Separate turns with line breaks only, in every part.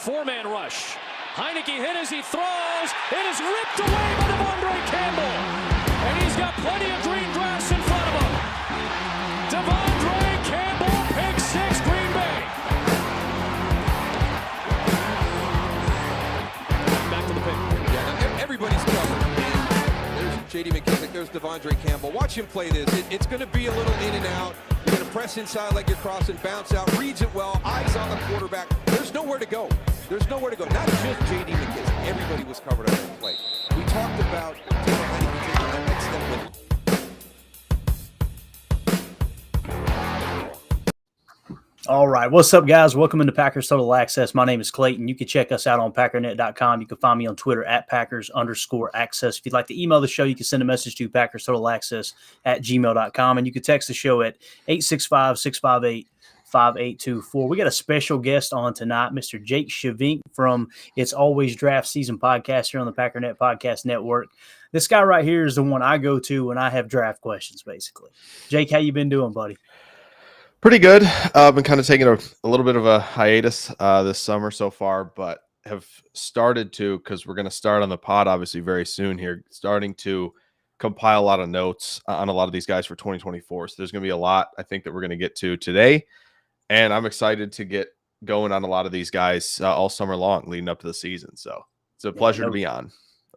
four-man rush. Heineke hit as he throws. It is ripped away by Devondre Campbell. And he's got plenty of green grass in front of him. Devondre Campbell, pick six, Green Bay. Back to the pick.
Yeah, everybody's covered. There's J.D. McKissick. There's Devondre Campbell. Watch him play this. It's going to be a little in and out. You're going to press inside like you're crossing, bounce out, reads it well, eyes on the quarterback. There's nowhere to go. There's nowhere to go. Not just J.D. McKissick. Everybody was covered on that play. We talked about Taylor Heineke taking that next step with
All right. What's up, guys? Welcome into Packers Total Access. My name is Clayton. You can check us out on packernet.com. You can find me on Twitter at Packers_access. If you'd like to email the show, you can send a message to PackersTotalAccess@gmail.com. And you can text the show at 865-658-5824. We got a special guest on tonight, Mr. Jake Schyvinck from It's Always Draft Season podcast here on the Packernet Podcast Network. This guy right here is the one I go to when I have draft questions, basically. Jake, how you been doing, buddy?
Pretty good. I've been kind of taking a little bit of a hiatus this summer so far, but have started to, because we're going to start on the pod obviously very soon here, starting to compile a lot of notes on a lot of these guys for 2024. So there's going to be a lot, I think, that we're going to get to today. And I'm excited to get going on a lot of these guys all summer long leading up to the season. So it's a pleasure to be on.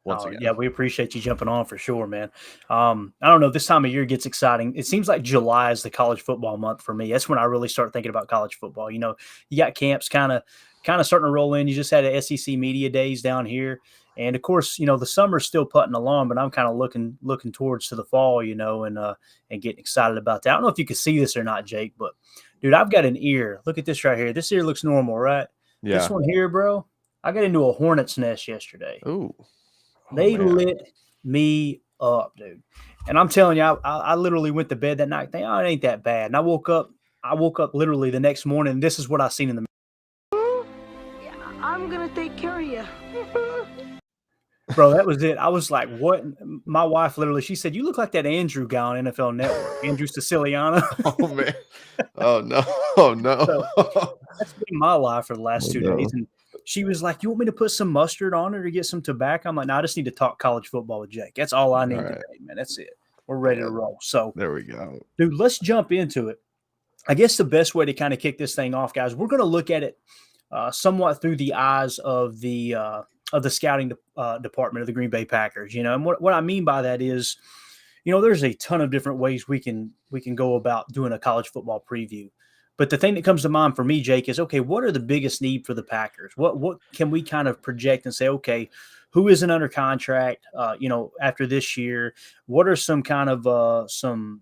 Once again.
Yeah, we appreciate you jumping on for sure, man. I don't know. This time of year gets exciting. It seems like July is the college football month for me. That's when I really start thinking about college football. You know, you got camps kind of starting to roll in. You just had the SEC media days down here. And of course, you know, the summer's still putting along, but I'm kind of looking towards to the fall, you know, and getting excited about that. I don't know if you can see this or not, Jake, but dude, I've got an ear. Look at this right here. This ear looks normal, right?
Yeah.
This one here, bro, I got into a hornet's nest yesterday.
Ooh.
They lit me up, dude. And I'm telling you, I literally went to bed that night thinking, oh, it ain't that bad. And I woke up literally the next morning, and this is what I seen in the mirror.
Yeah, I'm going to take care of you.
Bro, that was it. I was like, what? My wife literally, she said, you look like that Andrew guy on NFL Network, Andrew Siciliano.
Oh, man. Oh, no. Oh, no.
So, that's been my life for the last 2 days. And she was like, you want me to put some mustard on it or get some tobacco? I'm like, no, I just need to talk college football with Jake. That's all I need today, man. That's it. We're ready to roll. So
there we go.
Dude, let's jump into it. I guess the best way to kind of kick this thing off, guys, we're going to look at it somewhat through the eyes of the scouting department of the Green Bay Packers. You know, and what I mean by that is, you know, there's a ton of different ways we can go about doing a college football preview. But the thing that comes to mind for me, Jake, is, okay, what are the biggest need for the Packers? What can we kind of project and say, okay, who isn't under contract, you know, after this year? What are some kind of some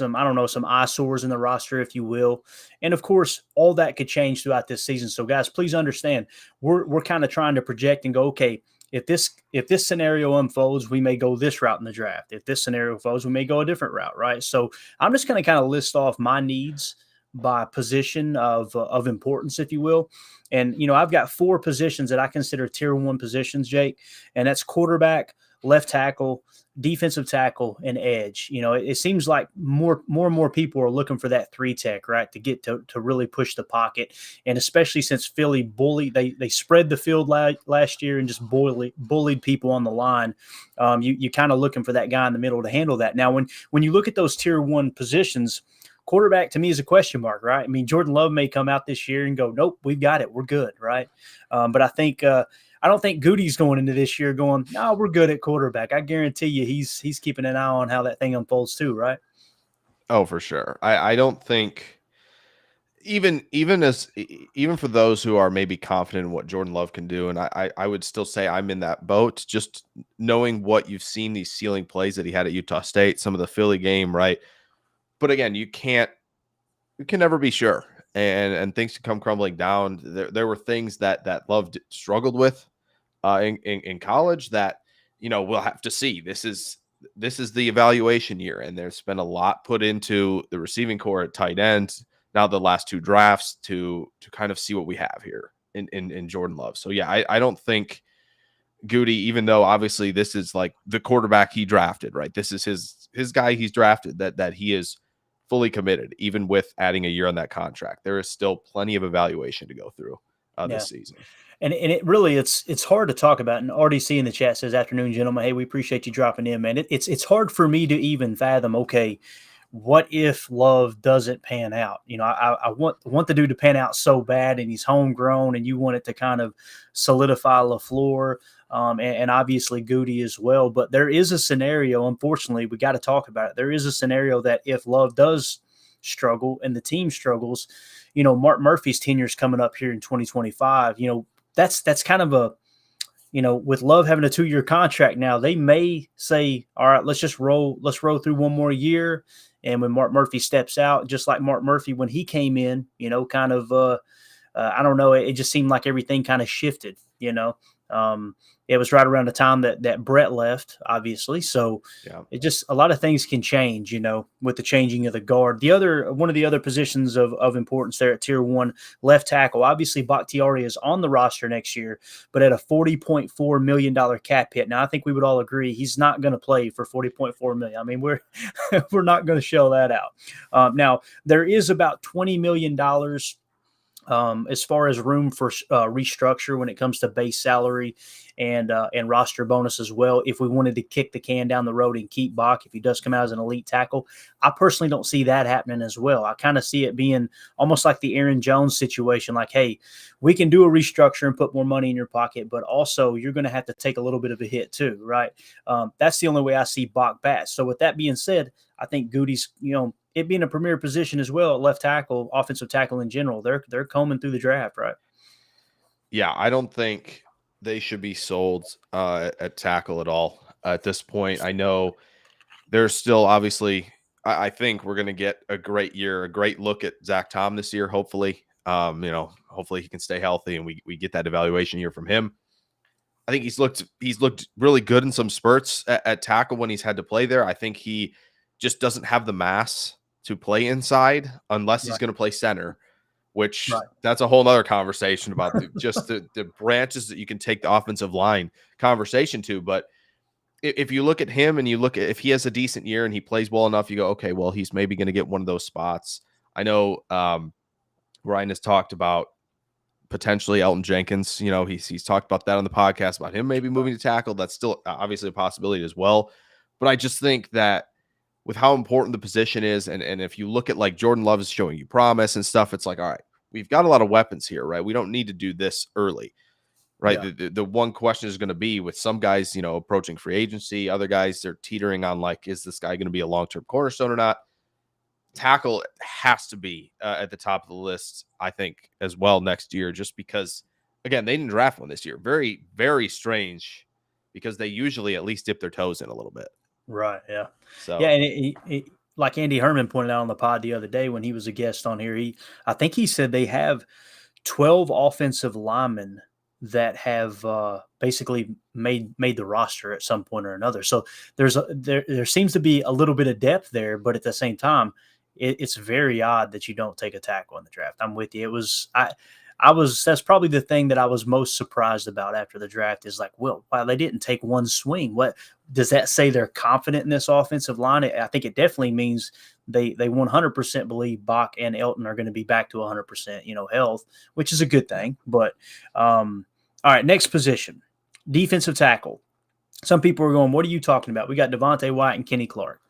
I don't know, some eyesores in the roster, if you will? And of course, all that could change throughout this season. So guys, please understand, we're kind of trying to project and go, okay, if this scenario unfolds, we may go this route in the draft. If this scenario unfolds, we may go a different route, right? So I'm just going to kind of list off my needs by position of importance, if you will. And, you know, I've got 4 positions that I consider tier 1 positions, Jake, and that's quarterback, left tackle, defensive tackle, and edge. You know, it seems like more and more people are looking for that 3 tech, right, to get to really push the pocket. And especially since Philly bullied, they spread the field last year and just bullied people on the line. You kind of looking for that guy in the middle to handle that. Now, when you look at those tier 1 positions, quarterback to me is a question mark, right? I mean, Jordan Love may come out this year and go, nope, we've got it. We're good, right? But I think I don't think Goody's going into this year going, no, we're good at quarterback. I guarantee you he's keeping an eye on how that thing unfolds too, right?
Oh, for sure. I don't think even for those who are maybe confident in what Jordan Love can do, and I would still say I'm in that boat, just knowing what you've seen, these ceiling plays that he had at Utah State, some of the Philly game, right? But again, you can never be sure, and things can come crumbling down. There were things that Love struggled with in college that, you know, we'll have to see. This is the evaluation year, and there's been a lot put into the receiving core at tight end now the last 2 drafts to kind of see what we have here in Jordan Love. So yeah, I don't think Goody, even though obviously this is like the quarterback he drafted, right? This is his guy he's drafted, that he is fully committed, even with adding a year on that contract. There is still plenty of evaluation to go through this season.
And it really it's hard to talk about. And RDC in the chat says, "Afternoon, gentlemen. Hey, we appreciate you dropping in, man. It's hard for me to even fathom. Okay, what if Love doesn't pan out? You know, I want the dude to pan out so bad, and he's homegrown, and you want it to kind of solidify LaFleur, and obviously Goody as well. But there is a scenario. Unfortunately, we got to talk about it. There is a scenario that if Love does struggle and the team struggles, you know, Mark Murphy's tenure is coming up here in 2025. You know, that's kind of a, you know, with Love having a 2-year contract now, they may say, all right, let's roll through one more year. And when Mark Murphy steps out, just like Mark Murphy when he came in, you know, kind of, I don't know, it just seemed like everything kind of shifted, you know. It was right around the time that Brett left, obviously. So it just, a lot of things can change, you know, with the changing of the guard. One of the other positions of importance there at tier 1, left tackle. Obviously, Bakhtiari is on the roster next year, but at a $40.4 million cap hit. Now, I think we would all agree he's not going to play for $40.4 million. I mean, we're not going to shell that out. Now, there is about $20 million as far as room for restructure when it comes to base salary and roster bonus as well. If we wanted to kick the can down the road and keep Bach, if he does come out as an elite tackle, I personally don't see that happening as well. I kind of see it being almost like the Aaron Jones situation. Like, hey, we can do a restructure and put more money in your pocket, but also you're going to have to take a little bit of a hit too, right? That's the only way I see Bach bat. So with that being said, I think Goody's, you know, it being a premier position as well, left tackle, offensive tackle in general, they're combing through the draft, right?
Yeah, I don't think they should be sold at tackle at all at this point. I know there's still obviously, I think we're going to get a great year, a great look at Zach Tom this year, hopefully. You know, hopefully he can stay healthy and we get that evaluation year from him. I think he's looked really good in some spurts at tackle when he's had to play there. I think he just doesn't have the mass to play inside unless he's going to play center, which that's a whole nother conversation about the branches that you can take the offensive line conversation to. But if you look at him and you look at if he has a decent year and he plays well enough, you go, okay, well, he's maybe going to get one of those spots. I know Ryan has talked about potentially Elton Jenkins. You know, he's talked about that on the podcast about him maybe moving to tackle. That's still obviously a possibility as well. But I just think that with how important the position is, and if you look at like Jordan Love is showing you promise and stuff, it's like, all right, we've got a lot of weapons here, right? We don't need to do this early, right? Yeah. The one question is going to be with some guys, you know, approaching free agency, other guys, they're teetering on like, is this guy going to be a long-term cornerstone or not? Tackle has to be at the top of the list, I think, as well next year, just because, again, they didn't draft one this year. Very, very strange because they usually at least dip their toes in a little bit.
Right. Yeah.
So
yeah, and like Andy Herman pointed out on the pod the other day when he was a guest on here, I think he said they have 12 offensive linemen that have basically made the roster at some point or another. So there seems to be a little bit of depth there, but at the same time, it's very odd that you don't take a tackle in the draft. I'm with you. That's probably the thing that I was most surprised about after the draft is like, well, wow, they didn't take one swing. What does that say? They're confident in this offensive line? I think it definitely means they 100% believe Bach and Elton are going to be back to 100%, you know, health, which is a good thing. But all right, next position, defensive tackle. Some people are going, what are you talking about? We got Devontae White and Kenny Clark.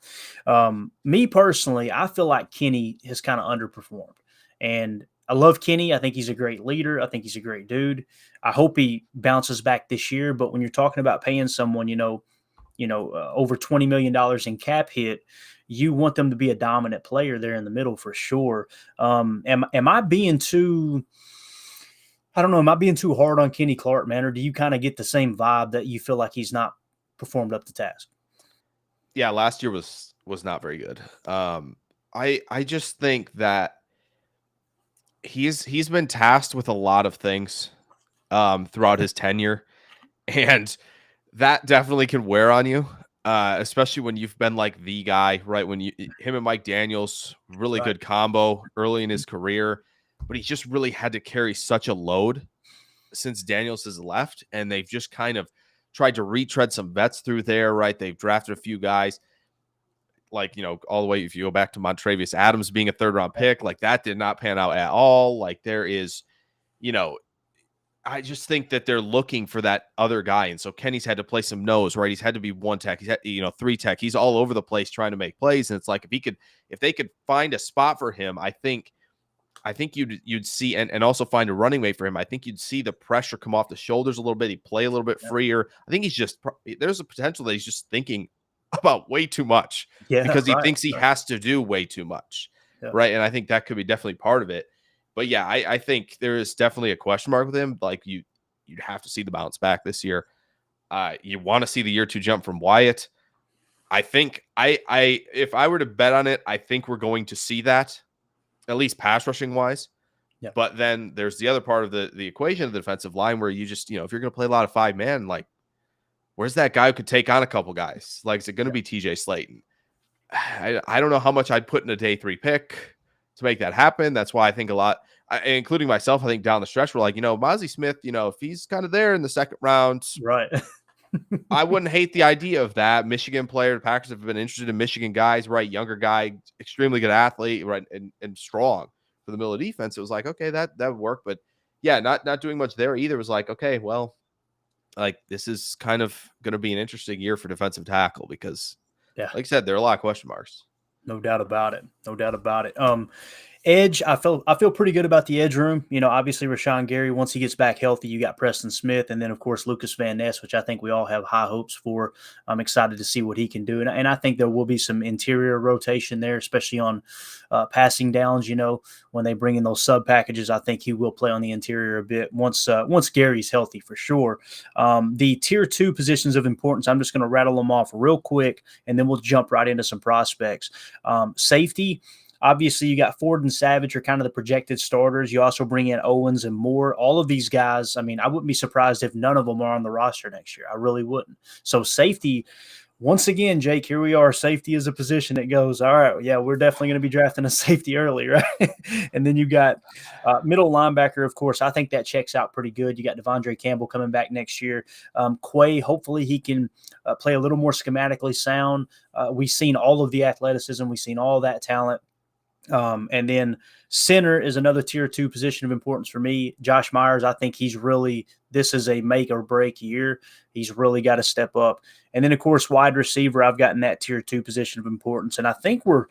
Me personally, I feel like Kenny has kind of underperformed. And I love Kenny. I think he's a great leader. I think he's a great dude. I hope he bounces back this year. But when you're talking about paying someone, over $20 million in cap hit, you want them to be a dominant player there in the middle for sure. Am I being too? I don't know. Am I being too hard on Kenny Clark, man, or do you kind of get the same vibe that you feel like he's not performed up to task?
Yeah, last year was not very good. I just think that he's been tasked with a lot of things throughout his tenure, and that definitely can wear on you, especially when you've been like the guy, right? When him and Mike Daniels, really good combo early in his career, but he's just really had to carry such a load since Daniels has left, and they've just kind of tried to retread some vets through there, right? They've drafted a few guys, like, you know, all the way, if you go back to Montravius Adams being a third-round pick, like that did not pan out at all. Like there is, you know, I just think that they're looking for that other guy. And so Kenny's had to play some nose, right? He's had to be one tech. He's had, 3 tech. He's all over the place trying to make plays. And it's like, if they could find a spot for him, I think you'd see, and also find a running mate for him. I think you'd see the pressure come off the shoulders a little bit. He'd play a little bit freer. I think there's a potential that he's just thinking about way too much because he thinks he has to do way too much. Yeah. Right. And I think that could be definitely part of it. But yeah, I think there is definitely a question mark with him. Like you'd have to see the bounce back this year. You want to see the year 2 jump from Wyatt. I think if I were to bet on it, I think we're going to see that, at least pass rushing wise. Yeah. But then there's the other part of the equation of the defensive line where you just, if you're going to play a lot of 5-man, like where's that guy who could take on a couple guys? Like, is it going to be TJ Slayton? I don't know how much I'd put in a day 3 pick to make that happen. That's why I think a lot, including myself, I think down the stretch, we're like, Mozzie Smith, if he's kind of there in the second round,
right?
I wouldn't hate the idea of that. Michigan player, the Packers have been interested in Michigan guys, right? Younger guy, extremely good athlete, right? And strong for the middle of defense. It was like, okay, that would work. But yeah, not doing much there either. It was like, okay, well, like this is kind of going to be an interesting year for defensive tackle because, like I said, there are a lot of question marks.
No doubt about it. No doubt about it. Edge, I feel pretty good about the edge room. Obviously Rashawn Gary, once he gets back healthy, you got Preston Smith, and then of course Lucas Van Ness, which I think we all have high hopes for. I'm excited to see what he can do, and I think there will be some interior rotation there, especially on passing downs. When they bring in those sub packages, I think he will play on the interior a bit once Gary's healthy for sure. The tier 2 positions of importance, I'm just going to rattle them off real quick, and then we'll jump right into some prospects. Safety. Obviously, you got Ford and Savage are kind of the projected starters. You also bring in Owens and Moore. All of these guys, I mean, I wouldn't be surprised if none of them are on the roster next year. I really wouldn't. So safety, once again, Jake, here we are. Safety is a position that goes, all right, yeah, we're definitely going to be drafting a safety early, right? And then you got middle linebacker, of course. I think that checks out pretty good. You got Devondre Campbell coming back next year. Quay, hopefully he can play a little more schematically sound. We've seen all of the athleticism. We've seen all that talent. And then center is another tier 2 position of importance for me. Josh Myers, I think this is a make or break year. He's really got to step up. And then of course, wide receiver, I've gotten that tier 2 position of importance. And I think we're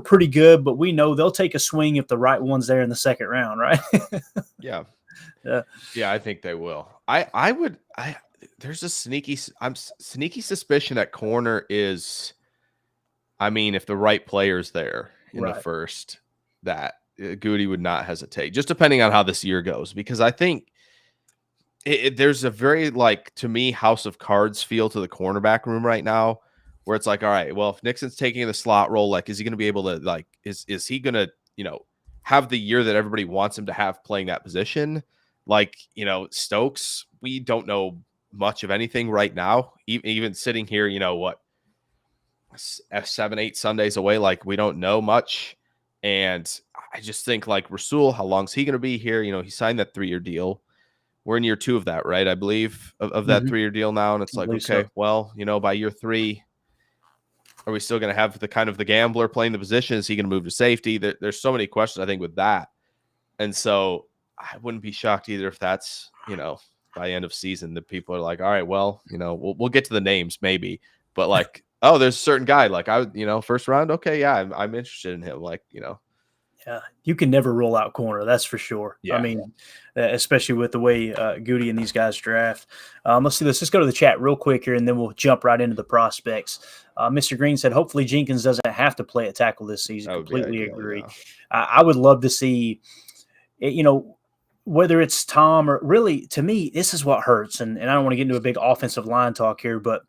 pretty good, but we know they'll take a swing if the right one's there in the second round, right?
Yeah. I think they will. There's a sneaky suspicion at corner is, if the right player's there in the first, that Goody would not hesitate, just depending on how this year goes, because I think there's a very, to me, house of cards feel to the cornerback room right now, where it's like, all right, well, if Nixon's taking the slot role, is he going to be able to, is he going to, have the year that everybody wants him to have playing that position? Stokes, we don't know much of anything right now, even sitting here, 7-8 Sundays away, we don't know much. And I just think Rasul, how long is he going to be here? He signed that 3-year deal. We're in year 2 of that, right? I believe of that 3-year deal now. And it's okay, so. Well, by year 3, are we still going to have the kind of the gambler playing the position? Is he going to move to safety? There's so many questions, I think, with that. And so I wouldn't be shocked either if that's, by end of season, that people are like, all right, well, we'll get to the names maybe, but oh, there's a certain guy, first round. Okay. Yeah. I'm interested in him.
Yeah, you can never rule out corner. That's for sure. Yeah. Especially with the way Goody and these guys draft. Let's see this. Let's go to the chat real quick here, and then we'll jump right into the prospects. Mr. Green said, hopefully Jenkins doesn't have to play at tackle this season. Completely agree. Yeah. I would love to see, whether it's Tom or really, to me, this is what hurts. And I don't want to get into a big offensive line talk here, but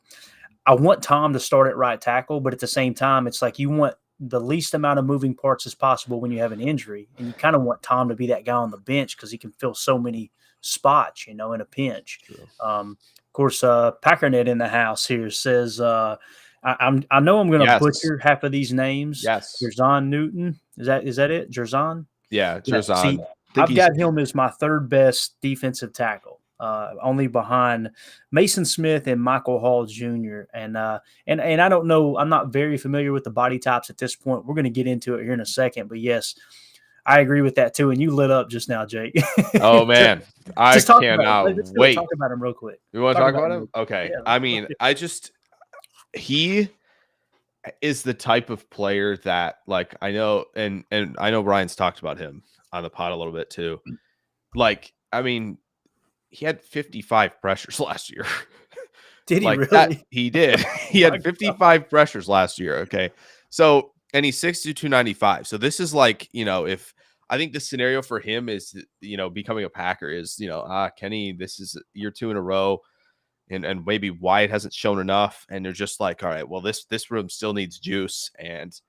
I want Tom to start at right tackle, but at the same time, it's like you want the least amount of moving parts as possible when you have an injury. And you kind of want Tom to be that guy on the bench because he can fill so many spots, in a pinch. Of course, Packernet in the house here says, I know I'm going to butcher half of these names.
Yes.
Jerzon Newton. Is that it? Jerzon?
Yeah, Jerzon.
See, I've got him as my 3rd best defensive tackle. Only behind Mason Smith and Michael Hall Jr. And I don't know, I'm not very familiar with the body types at this point. We're going to get into it here in a second, but yes, I agree with that too. And you lit up just now, Jake.
Oh man, I
Just talk about
cannot
him. Let's
wait.
talk about him real quick.
You want to talk about him?
him.
Okay.
Yeah,
I mean, he is the type of player that, like, I know, and I know Brian's talked about him on the pod a little bit too. Like, I mean, he had 55 pressures last year.
Did he
like
really?
That, he did. He had 55 pressures last year. Okay. So, and he's 6'2", 295. So this is like, if I think the scenario for him is, becoming a Packer is, Kenny, this is year 2 in a row. And maybe Wyatt hasn't shown enough. And they're just like, all right, well, this room still needs juice. And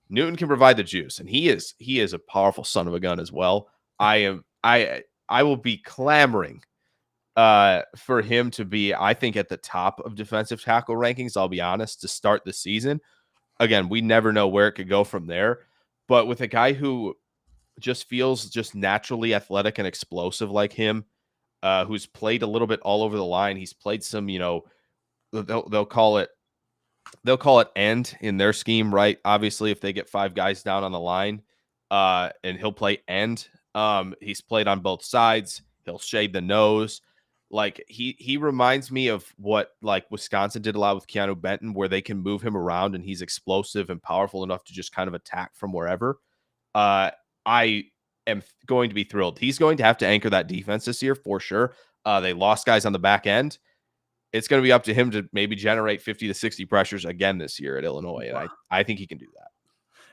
Newton can provide the juice. And he is a powerful son of a gun as well. I will be clamoring for him to be, I think, at the top of defensive tackle rankings. I'll be honest, to start the season. Again, we never know where it could go from there. But with a guy who just feels just naturally athletic and explosive like him, who's played a little bit all over the line. He's played some, they'll call it end in their scheme, right? Obviously, if they get 5 guys down on the line, and he'll play end. He's played on both sides. He'll shade the nose. Like he reminds me of what like Wisconsin did a lot with Keanu Benton, where they can move him around and he's explosive and powerful enough to just kind of attack from wherever. I am going to be thrilled. He's going to have to anchor that defense this year for sure. They lost guys on the back end. It's going to be up to him to maybe generate 50 to 60 pressures again this year at Illinois. And I think he can do that.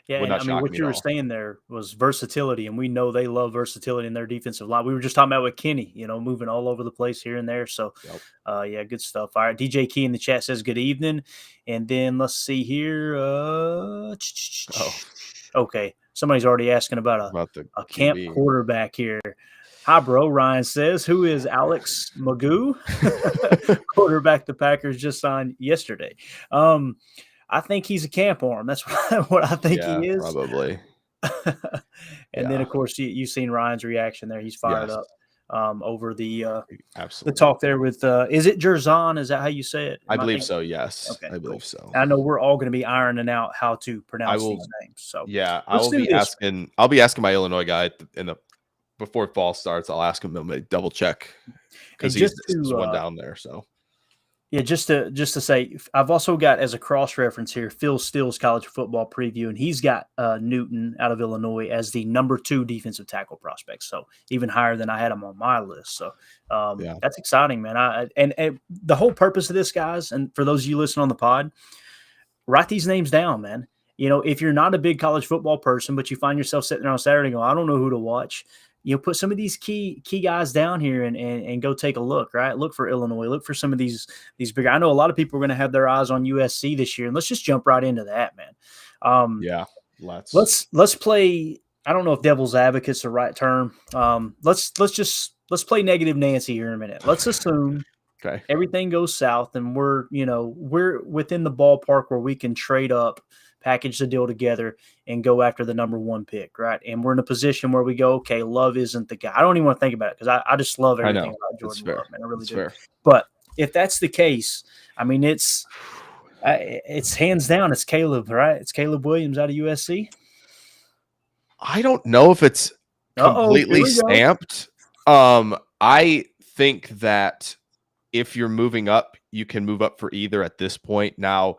Yeah, and I mean, what you were saying there was versatility, and we know they love versatility in their defensive line. We were just talking about with Kenny, moving all over the place here and there. So, yeah, good stuff. All right, DJ Key in the chat says good evening, and then let's see here. Okay, somebody's already asking about a camp quarterback here. Hi, bro. Ryan says, who is Alex Magoo? Quarterback the Packers just signed yesterday. I think he's a camp arm. That's what I think he is.
Probably.
And then, of course, you've seen Ryan's reaction there. He's fired up over the talk there with is it Jerzon? Is that how you say it?
I believe so. Yes.
Okay,
I believe so.
I know we're all going to be ironing out how to pronounce these names. So
yeah, I'll be asking my Illinois guy before fall starts. I'll ask him to double check because he's one down there. So.
Yeah, just to say, I've also got as a cross reference here Phil Steele's college football preview, and he's got Newton out of Illinois as the number 2 defensive tackle prospect, so even higher than I had him on my list. So that's exciting, man. And the whole purpose of this, guys, and for those of you listening on the pod, write these names down, man. If you're not a big college football person, but you find yourself sitting there on Saturday going, I don't know who to watch. Put some of these key guys down here and go take a look, right? Look for Illinois. Look for some of these bigger. I know a lot of people are going to have their eyes on USC this year, and let's just jump right into that, man. Let's play. I don't know if devil's advocate's the right term. Let's play negative Nancy here in a minute. Let's assume everything goes south, and we're within the ballpark where we can trade up, package the deal together, and go after the number 1 pick, right? And we're in a position where we go, okay, Love isn't the guy. I don't even want to think about it because I just love everything about Jordan Love, man. I really do. Fair. But if that's the case, I mean, it's hands down, it's Caleb, right? It's Caleb Williams out of USC.
I don't know if it's completely stamped. I think that if you're moving up, you can move up for either at this point. Now,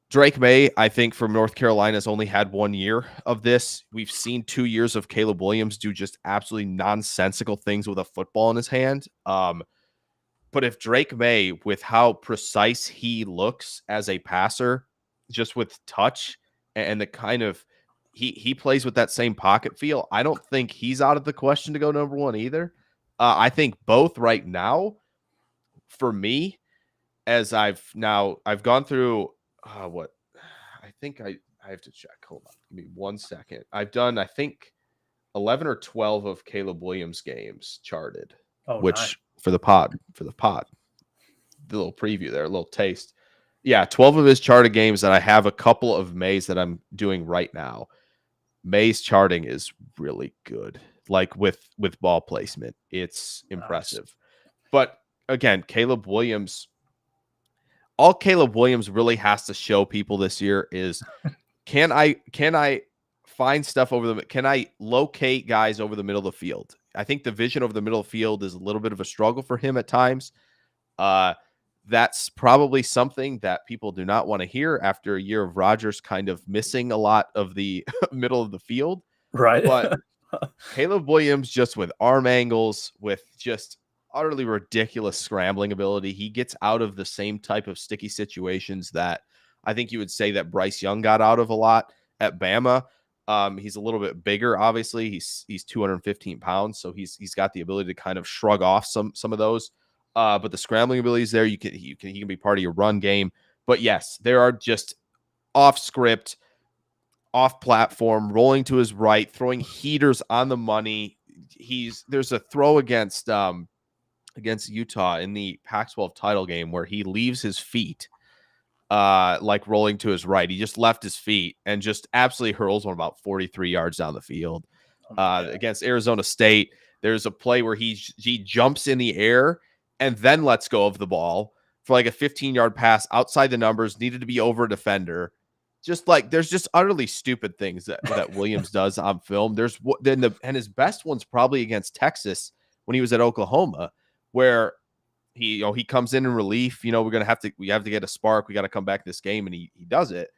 Drake May, I think, from North Carolina has only had 1 year of this. We've seen 2 years of Caleb Williams do just absolutely nonsensical things with a football in his hand. But if Drake May, with how precise he looks as a passer, just with touch and the kind of he plays with that same pocket feel, I don't think he's out of the question to go number 1 either. I think both right now, for me, as I've gone through. What I think I have to check. Hold on. Give me 1 second. I've done, I think, 11 or 12 of Caleb Williams games charted, nice. for the pod, the little preview there, a little taste. Yeah. 12 of his charted games, and I have a couple of May's that I'm doing right now. May's charting is really good. Like with ball placement, it's impressive. Nice. But again, Caleb Williams, all Caleb Williams really has to show people this year is, can I find stuff over the, can I locate guys over the middle of the field? I think the vision over the middle of the field is a little bit of a struggle for him at times. That's probably something that people do not want to hear after a year of Rodgers kind of missing a lot of the middle of the field.
Right.
But Caleb Williams, just with arm angles, with just utterly ridiculous scrambling ability, he gets out of the same type of sticky situations that I think you would say that Bryce Young got out of a lot at Bama. He's a little bit bigger, obviously. He's 215 pounds, so he's got the ability to kind of shrug off some of those. But the scrambling ability is there. He can be part of your run game. But yes, there are just off script, off platform, rolling to his right, throwing heaters on the money. There's a throw against Utah in the Pac-12 title game where he leaves his feet like rolling to his right. He just left his feet and just absolutely hurls one about 43 yards down the field. Against Arizona State, there's a play where he jumps in the air and then lets go of the ball for like a 15-yard pass outside the numbers, needed to be over a defender. Just like there's just utterly stupid things that Williams does on film. And his best one's probably against Texas when he was at Oklahoma, where he comes in relief. We have to get a spark. We got to come back this game, and he does it.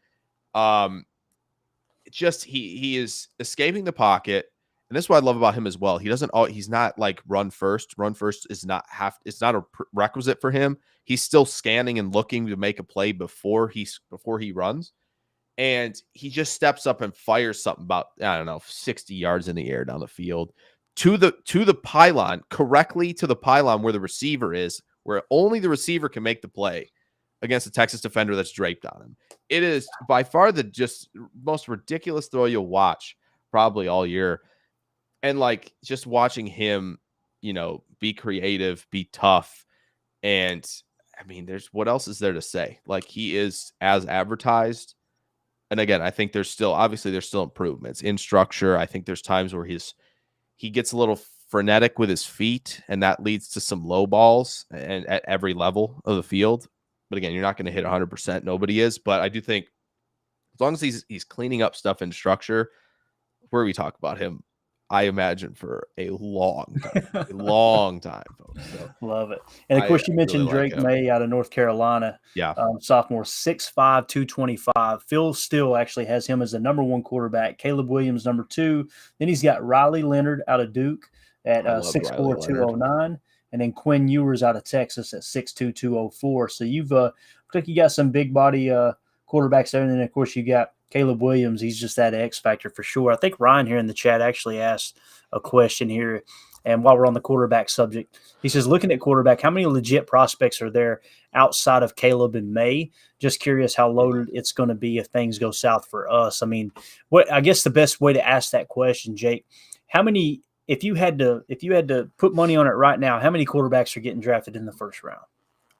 He is escaping the pocket. And this is what I love about him as well. He's not like run first. Run first is not it's not a requisite for him. He's still scanning and looking to make a play before he runs. And he just steps up and fires something about, 60 yards in the air down the field to the pylon, correctly to the pylon where the receiver is, where only the receiver can make the play against a Texas defender that's draped on him. It is by far the just most ridiculous throw you'll watch probably all year. And like just watching him, be creative, be tough. And I mean, what else is there to say? Like he is as advertised. And again, I think there's still improvements in structure. I think there's times where he gets a little frenetic with his feet, and that leads to some low balls and at every level of the field. But again, you're not going to hit 100%. Nobody is. But I do think as long as he's cleaning up stuff in structure, where we talk about him, I imagine for a long time, folks. So
love it. And of course, you mentioned really Drake May out of North Carolina.
Yeah.
Sophomore, 6'5", 225. Phil Steele actually has him as the number one quarterback. Caleb Williams, number two. Then he's got Riley Leonard out of Duke at 6'4", 209. And then Quinn Ewers out of Texas at 6'2", 204. So you've looks like you got some big body quarterbacks there. And then, of course, you got Caleb Williams. He's just that X factor for sure. I think Ryan here in the chat actually asked a question here. And while we're on the quarterback subject, he says, looking at quarterback, how many legit prospects are there outside of Caleb and May? Just curious how loaded it's going to be if things go south for us. I mean, I guess the best way to ask that question, Jake, how many, if you had to put money on it right now, how many quarterbacks are getting drafted in the first round?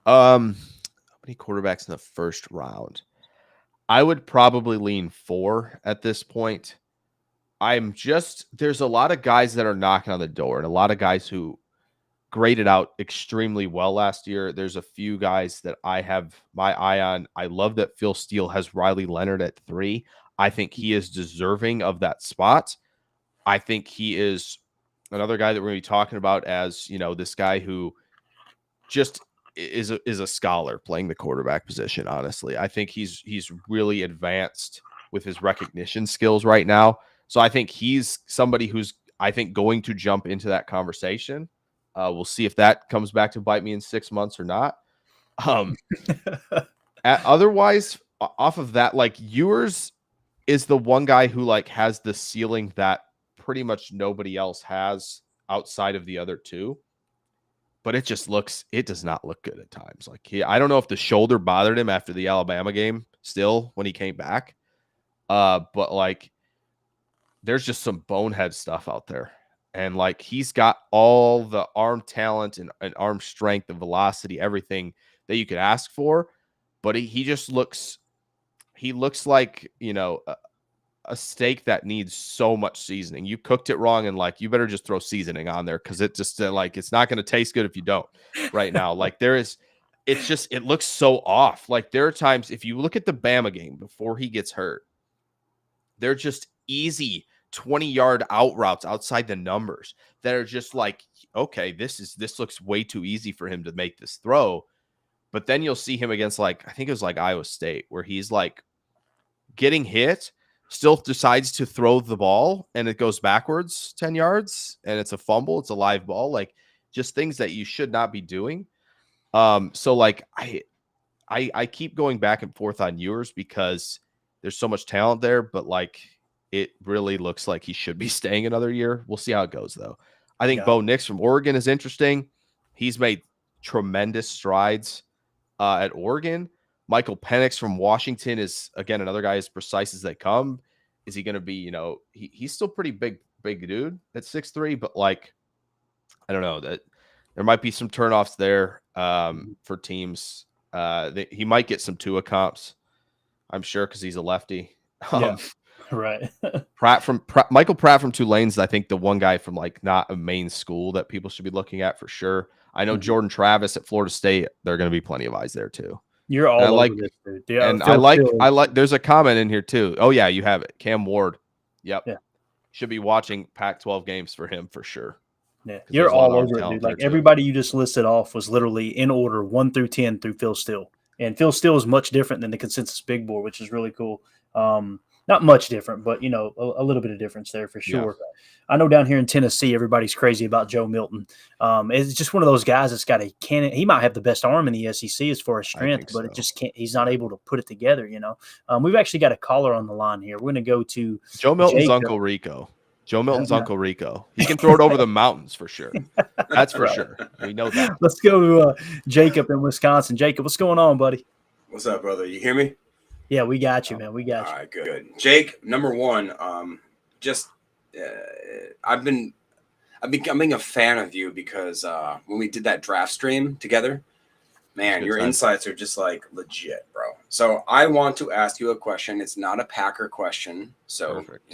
How many quarterbacks in the first round? I would probably lean 4 at this point. There's a lot of guys that are knocking on the door and a lot of guys who graded out extremely well last year. There's a few guys that I have my eye on. I love that Phil Steele has Riley Leonard at 3. I think he is deserving of that spot. I think he is another guy that we're going to be talking about as, this guy who just is a scholar playing the quarterback position. Honestly, I think he's really advanced with his recognition skills right now. So I think he's somebody who's, I think, going to jump into that conversation. We'll see if that comes back to bite me in 6 months or not. Otherwise, off of that, like Ewers is the one guy who like has the ceiling that pretty much nobody else has outside of the other two. But it does not look good at times. Like I don't know if the shoulder bothered him after the Alabama game still when he came back. But like there's just some bonehead stuff out there. And like he's got all the arm talent and arm strength and velocity, everything that you could ask for. But he looks like, a steak that needs so much seasoning. You cooked it wrong, and like you better just throw seasoning on there because it just it's not going to taste good if you don't right now. Like it looks so off. Like there are times if you look at the Bama game before he gets hurt, there just easy 20-yard out routes outside the numbers that are just like, okay, this looks way too easy for him to make this throw. But then you'll see him against, like, I think it was like Iowa State, where he's like getting hit, still decides to throw the ball, and it goes backwards 10 yards, and it's a fumble. It's a live ball. Like, just things that you should not be doing. So like I keep going back and forth on yours because there's so much talent there, but like it really looks like he should be staying another year. We'll see how it goes, though. I think Bo Nix from Oregon is interesting. He's made tremendous strides at Oregon. Michael Penix from Washington is, again, another guy as precise as they come. Is he going to be, he's still pretty big dude at 6'3", but like, I don't know, that there might be some turnoffs there for teams. He might get some Tua comps, I'm sure, because he's a lefty.
Right.
Michael Pratt from Tulane's, I think, the one guy from like not a main school that people should be looking at for sure. I know Jordan Travis at Florida State. There are going to be plenty of eyes there too.
You're all over this, dude. Yeah,
and I like. There's a comment in here too. Oh yeah, you have it. Cam Ward. Yep. Yeah. Should be watching Pac-12 games for him for sure.
Yeah, you're all over it, dude. Like everybody you just listed off was literally in order 1 through 10 through Phil Steele, and Phil Steele is much different than the consensus big board, which is really cool. Not much different, but a little bit of difference there for sure. Yeah. I know down here in Tennessee, everybody's crazy about Joe Milton. It's just one of those guys that's got a cannon. He might have the best arm in the SEC as far as strength, but it just can't. He's not able to put it together. We've actually got a caller on the line here. We're going to go to
Joe Milton's Uncle Rico. Joe Milton's Uncle Rico. He can throw it over the mountains for sure. That's for sure. We know that.
Let's go to Jacob in Wisconsin. Jacob, what's going on, buddy?
What's up, brother? You hear me?
Yeah, we got you, man. We got you.
All right, good. Jake, number one, I'm becoming a fan of you because when we did that draft stream together, man, your insights are just like legit, bro. So I want to ask you a question. It's not a Packer question, so perfect.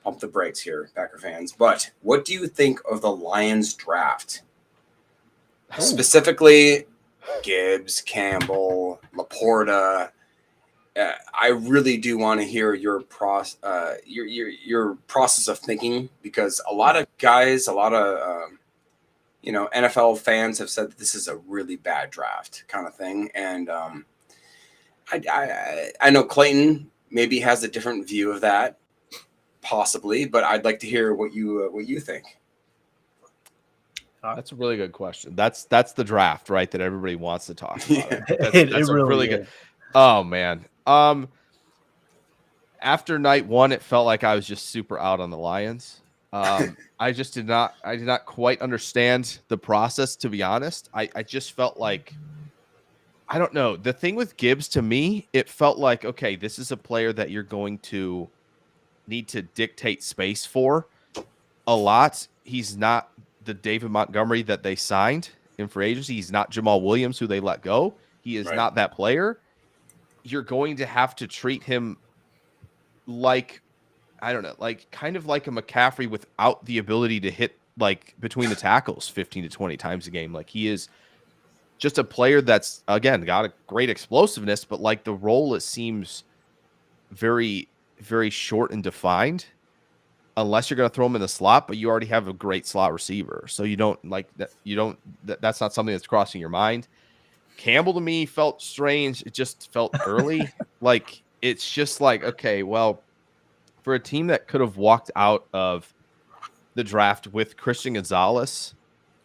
Pump the brakes here, Packer fans. But what do you think of the Lions draft? Oh. Specifically, Gibbs, Campbell, Laporta. I really do want to hear your process of thinking, because a lot of guys, NFL fans have said that this is a really bad draft kind of thing, and I know Clayton maybe has a different view of that, possibly, but I'd like to hear what you think.
That's a really good question. That's the draft, right? That everybody wants to talk about.
Yeah.
That's really good. Oh man. After night one, it felt like I was just super out on the Lions. I did not quite understand the process, to be honest. I just felt like, I don't know. The thing with Gibbs, to me, it felt like, okay, this is a player that you're going to need to dictate space for a lot. He's not the David Montgomery that they signed in free agency. He's not Jamal Williams, who they let go. He is not that player. You're going to have to treat him like, I don't know, like kind of like a McCaffrey without the ability to hit like between the tackles 15 to 20 times a game. Like, he is just a player that's, again, got a great explosiveness, but like the role, it seems very, very short and defined, unless you're going to throw him in the slot, but you already have a great slot receiver. So you don't like that. That's not something that's crossing your mind. Campbell, to me, felt strange. It just felt early. Like, it's just like, okay, well, for a team that could have walked out of the draft with Christian Gonzalez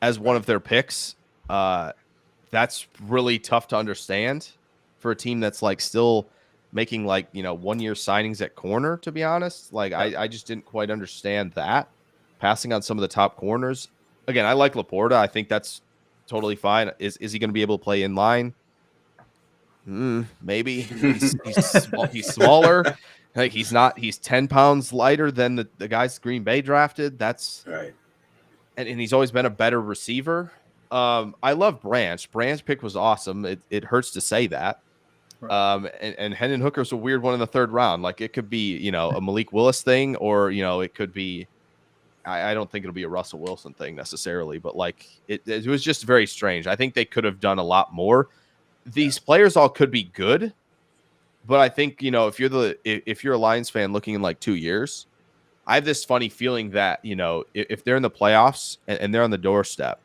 as one of their picks, that's really tough to understand for a team that's like still making like, 1 year signings at corner, to be honest. Like, I just didn't quite understand that. Passing on some of the top corners. Again, I like Laporta. I think that's totally fine. Is he going to be able to play in line? Maybe. He's smaller. Like, he's 10 pounds lighter than the guys Green Bay drafted. That's
right.
And he's always been a better receiver. I love Branch. Branch pick was awesome. It hurts to say that. Right. And Hendon Hooker's a weird one in the third round. Like, it could be, a Malik Willis thing, or, it could be, I don't think it'll be a Russell Wilson thing necessarily, but like it was just very strange. I think they could have done a lot more. These players all could be good, But I think, if you're a Lions fan looking in like 2 years, I have this funny feeling that, if they're in the playoffs and they're on the doorstep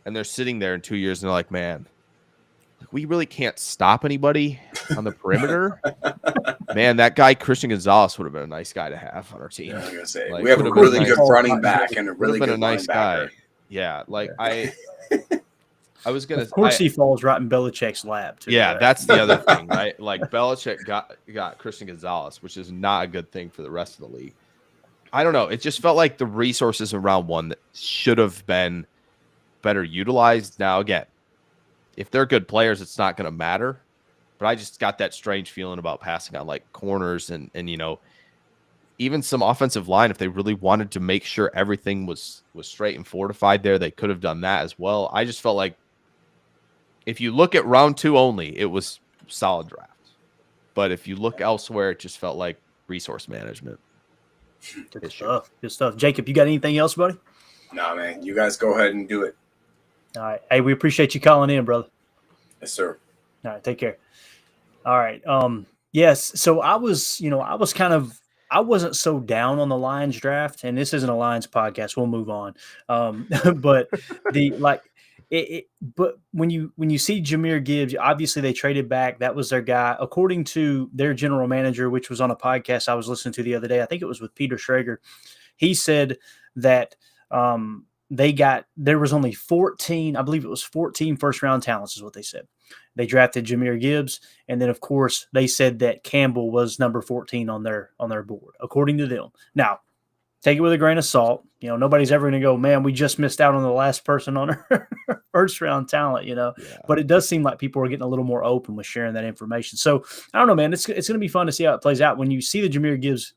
and they're sitting there in 2 years and they're like, man, we really can't stop anybody on the perimeter. Man, that guy Christian Gonzalez would have been a nice guy to have on our team.
Yeah, I was gonna say
Like,
we have a
would have been
really
a
good
nice-
running back and a
would
really
have been
good
a nice
linebacker.
guy. Yeah, like I was gonna.
Of course, he falls right in Belichick's lap, too.
Yeah,
right?
that's the other thing, right? Like Belichick got Christian Gonzalez, which is not a good thing for the rest of the league. I don't know. It just felt like the resources in round one that should have been better utilized. Now, again, if they're good players, it's not going to matter. But I just got that strange feeling about passing on like corners and even some offensive line. If they really wanted to make sure everything was straight and fortified there, they could have done that as well. I just felt like if you look at round two only, it was solid draft. But if you look elsewhere, it just felt like resource management.
Good stuff. Good stuff. Jacob, you got anything else, buddy?
Nah, man, you guys go ahead and do it.
All right. Hey, we appreciate you calling in, brother.
Yes, sir.
All right. Take care. All right. Yes. So I wasn't so down on the Lions draft, and this isn't a Lions podcast. We'll move on. But but when you see Jahmyr Gibbs, obviously they traded back. That was their guy, according to their general manager, which was on a podcast I was listening to the other day. I think it was with Peter Schrager. He said that there was only 14, I believe it was 14 first round talents is what they said. They drafted Jahmyr Gibbs, and then of course they said that Campbell was number 14 on their board, according to them. Now, take it with a grain of salt. Nobody's ever going to go, man, we just missed out on the last person on our first round talent,
Yeah.
But it does seem like people are getting a little more open with sharing that information. So I don't know, man. It's going to be fun to see how it plays out. When you see the Jahmyr Gibbs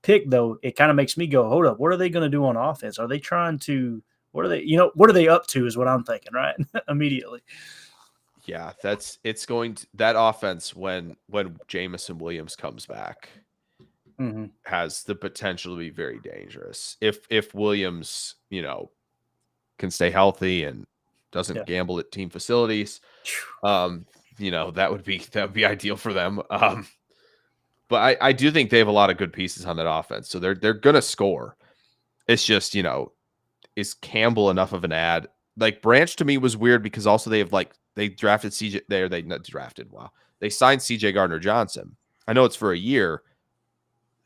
pick, though, it kind of makes me go, hold up, what are they going to do on offense? Are they trying to, what are they up to is what I'm thinking, right? Immediately.
Yeah, that offense when Jamison Williams comes back has the potential to be very dangerous. If Williams, can stay healthy and doesn't gamble at team facilities, that would be ideal for them. But I do think they have a lot of good pieces on that offense, so they're gonna score. It's just is Campbell enough of an ad? Like Branch to me was weird because also they drafted CJ there. They not drafted. Wow. They signed CJ Gardner-Johnson. I know it's for a year.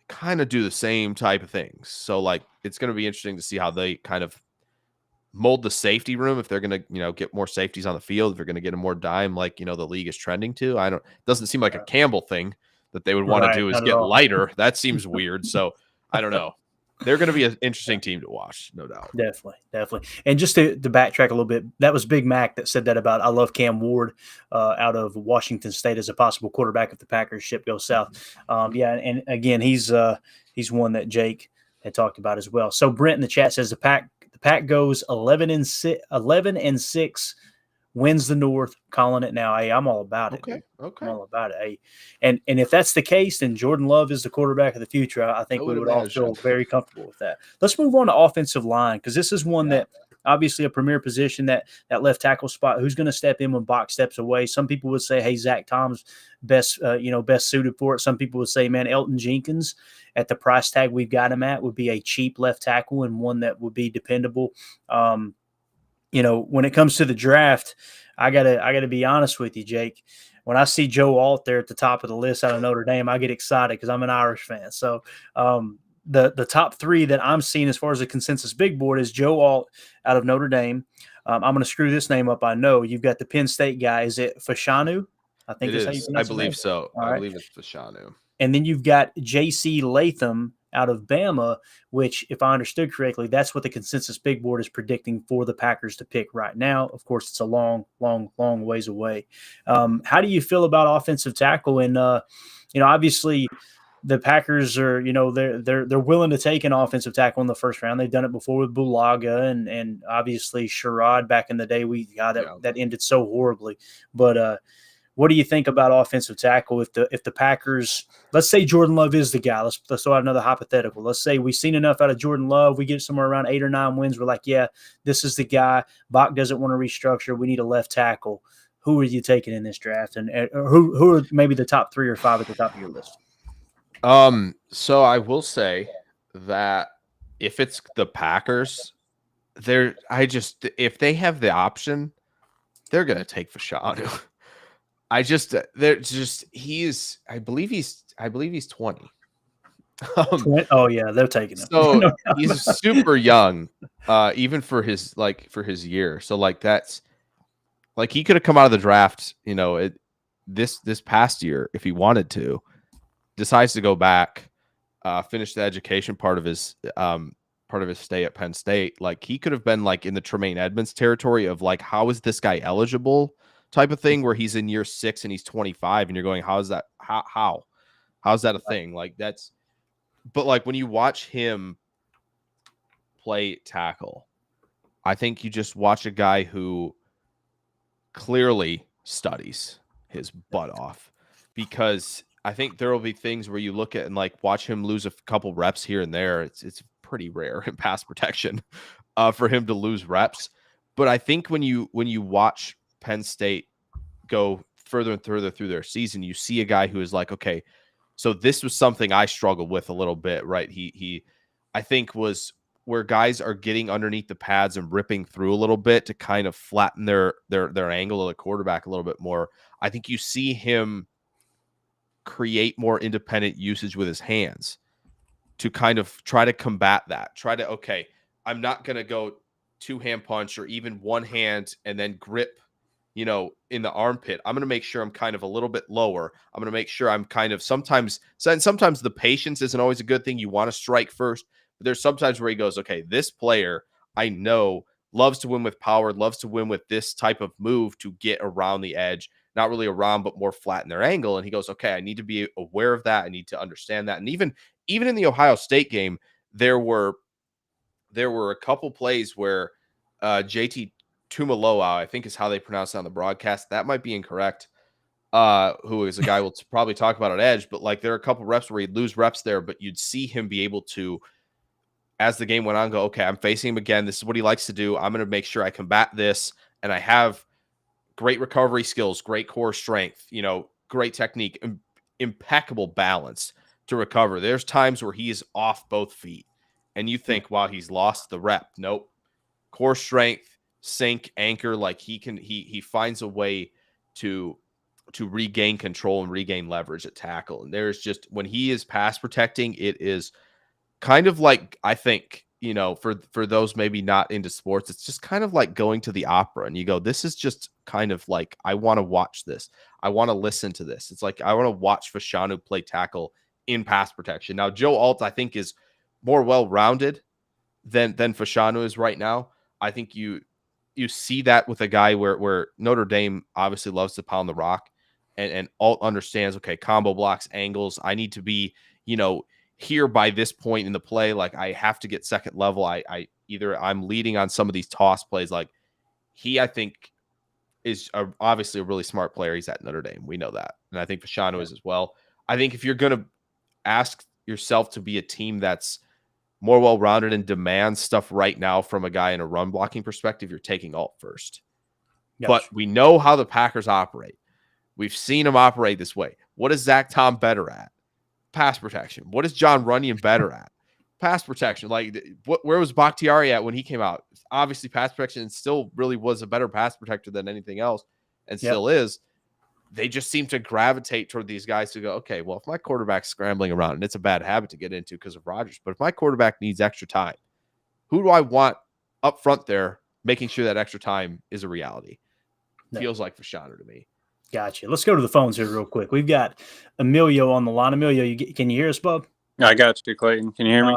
Kind of do the same type of things. So it's going to be interesting to see how they kind of mold the safety room. If they're going to, get more safeties on the field, if they're going to get a more dime, the league is trending to. It doesn't seem like a Campbell thing that they would want to do is get lighter. That seems weird. So I don't know. They're going to be an interesting team to watch, no doubt.
Definitely. And just to backtrack a little bit, that was Big Mac that said that about I love Cam Ward out of Washington State as a possible quarterback if the Packers ship goes south. And again, he's one that Jake had talked about as well. So Brent in the chat says the Pack goes 11-6, wins the North, calling it now. Hey, I'm all about it.
Okay.
I'm all about it. Hey, and if that's the case, then Jordan Love is the quarterback of the future. I think we would all feel very comfortable with that. Let's move on to offensive line, because this is one that obviously a premier position, that left tackle spot. Who's going to step in when Bach steps away? Some people would say, hey, Zach Tom's best suited for it. Some people would say, man, Elton Jenkins at the price tag we've got him at would be a cheap left tackle and one that would be dependable. When it comes to the draft, I gotta be honest with you, Jake. When I see Joe Alt there at the top of the list out of Notre Dame, I get excited because I'm an Irish fan. So the top three that I'm seeing as far as the consensus big board is Joe Alt out of Notre Dame. I'm going to screw this name up. I know you've got the Penn State guy. Is it Fashanu? I think
it
that's
is.
How you
I believe so. I believe it's Fashanu.
And then you've got J.C. Latham out of Bama, which, if I understood correctly, that's what the consensus big board is predicting for the Packers to pick right now. Of course, it's a long, long, long ways away. How do you feel about offensive tackle? And obviously, the Packers are, they're willing to take an offensive tackle in the first round. They've done it before with Bulaga and obviously Sherrod back in the day. That ended so horribly. But what do you think about offensive tackle if the Packers, let's say Jordan Love is the guy. Let's throw out another hypothetical. Let's say we've seen enough out of Jordan Love. We get somewhere around 8 or 9 wins. We're like, yeah, this is the guy. Bach doesn't want to restructure. We need a left tackle. who are you taking in this draft, and who are maybe the top 3 or 5 at the top of your list?
So I will say that if it's the Packers, if they have the option, they're gonna take Fashanu. I believe he's 20.
Oh yeah, they're taking him.
So he's super young, even for his year. So like that's like he could have come out of the draft, this past year if he wanted to. Decides to go back, finish the education part of his stay at Penn State. Like he could have been like in the Tremaine Edmonds territory of like, how is this guy eligible type of thing, where he's in year 6 and he's 25 and you're going, how's that a thing? Like that's, but like when you watch him play tackle, I think you just watch a guy who clearly studies his butt off, because I think there will be things where you look at and like watch him lose a couple reps here and there. It's pretty rare in pass protection for him to lose reps. But I think when you watch Penn State go further and further through their season, you see a guy who is like, okay, so this was something I struggled with a little bit, right? He I think was where guys are getting underneath the pads and ripping through a little bit to kind of flatten their angle of the quarterback a little bit more. I think you see him create more independent usage with his hands to kind of try to combat that. Okay, I'm not going to go 2-hand punch or even one hand and then grip, in the armpit. I'm going to make sure I'm kind of a little bit lower. I'm going to make sure I'm kind of sometimes the patience isn't always a good thing. You want to strike first, but there's sometimes where he goes, okay, this player I know loves to win with power, loves to win with this type of move to get around the edge, not really around, but more flat in their angle. And he goes, okay, I need to be aware of that. I need to understand that. And even in the Ohio State game, there were a couple plays where JT Tumaloa, I think is how they pronounce it on the broadcast. That might be incorrect. Who is a guy we'll probably talk about at edge, but like there are a couple reps where he'd lose reps there, but you'd see him be able to, as the game went on, go, okay, I'm facing him again. This is what he likes to do. I'm going to make sure I combat this. And I have great recovery skills, great core strength, great technique, impeccable balance to recover. There's times where he is off both feet and you think, wow, he's lost the rep. Nope. Core strength, sink, anchor, like he finds a way to regain control and regain leverage at tackle. And there's just, when he is pass protecting, it is kind of like, I think, for those maybe not into sports, it's just kind of like going to the opera and you go, this is just kind of like, I want to watch this. I want to listen to this. It's like, I want to watch Fashanu play tackle in pass protection. Now, Joe Alt, I think, is more well-rounded than Fashanu is right now. I think you see that with a guy where Notre Dame obviously loves to pound the rock, and Alt understands, okay, combo blocks, angles. I need to be, here by this point in the play. Like I have to get second level. I'm leading on some of these toss plays. Like I think is obviously a really smart player. He's at Notre Dame. We know that. And I think Fashanu is as well. I think if you're going to ask yourself to be a team that's more well-rounded and demands stuff right now from a guy in a run blocking perspective, you're taking Alt first. Gotcha. But we know how the Packers operate. We've seen them operate this way. What is Zach Tom better at? Pass protection. What is John Runyon better at? Pass protection. Like, where was Bakhtiari at when he came out? Obviously, pass protection still really was a better pass protector than anything else, and still is. They just seem to gravitate toward these guys to go, okay, well, if my quarterback's scrambling around, and it's a bad habit to get into because of Rodgers, but if my quarterback needs extra time, who do I want up front there making sure that extra time is a reality? Feels like Fashanu to me.
Gotcha. Let's go to the phones here real quick. We've got Emilio on the line. Emilio, can you hear us, bub?
I got you, Clayton. Can you hear me?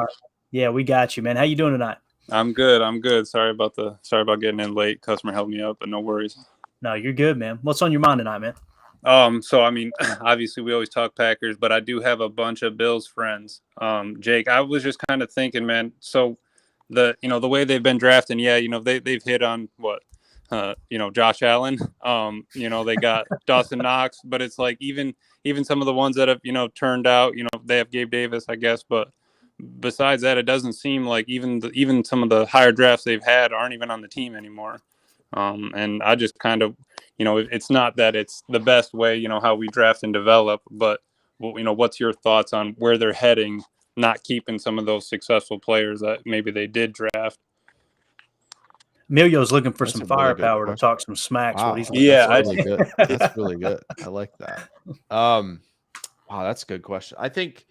Yeah, we got you, man. How you doing tonight?
I'm good. Sorry about getting in late. Customer helped me out, but no worries.
No, you're good, man. What's on your mind tonight, man?
So I mean, obviously we always talk Packers, but I do have a bunch of Bills friends. Jake, I was just kind of thinking, man, so the way they've been drafting, they've hit on what? Josh Allen, they got Dawson Knox, but it's like even some of the ones that have, turned out, they have Gabe Davis, I guess. But besides that, it doesn't seem like even some of the higher drafts they've had aren't even on the team anymore. And I just kind of, it's not that it's the best way, how we draft and develop, but what's your thoughts on where they're heading, not keeping some of those successful players that maybe they did draft?
Emilio's looking for
That's
some
a really good
firepower to
question.
talk some smacks.
Wow,
What he's looking
Yeah,
for.
that's really good. That's really good. I like that. Wow, that's a good question. I think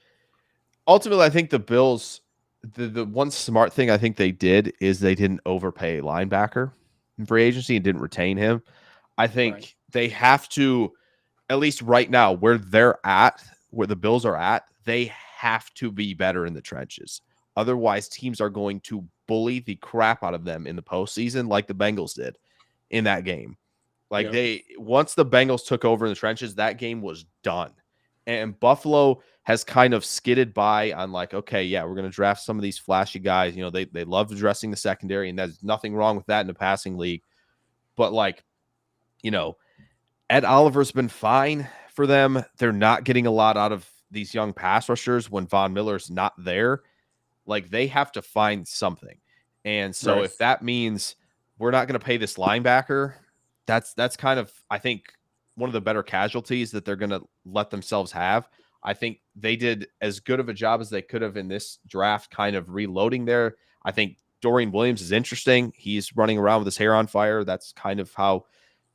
ultimately, the Bills, the one smart thing I think they did is they didn't overpay linebacker in free agency and didn't retain him. I think they have to, at least right now, where they're at, where the Bills are at, they have to be better in the trenches. Otherwise, teams are going to bully the crap out of them in the postseason, like the Bengals did in that game. Like once the Bengals took over in the trenches, that game was done. And Buffalo has kind of skidded by on like, okay, yeah, we're going to draft some of these flashy guys. They love addressing the secondary, and there's nothing wrong with that in the passing league. But like, Ed Oliver's been fine for them. They're not getting a lot out of these young pass rushers when Von Miller's not there. Like, they have to find something. And so if that means we're not going to pay this linebacker, that's kind of, I think, one of the better casualties that they're going to let themselves have. I think they did as good of a job as they could have in this draft, kind of reloading there. I think Dorian Williams is interesting. He's running around with his hair on fire. That's kind of how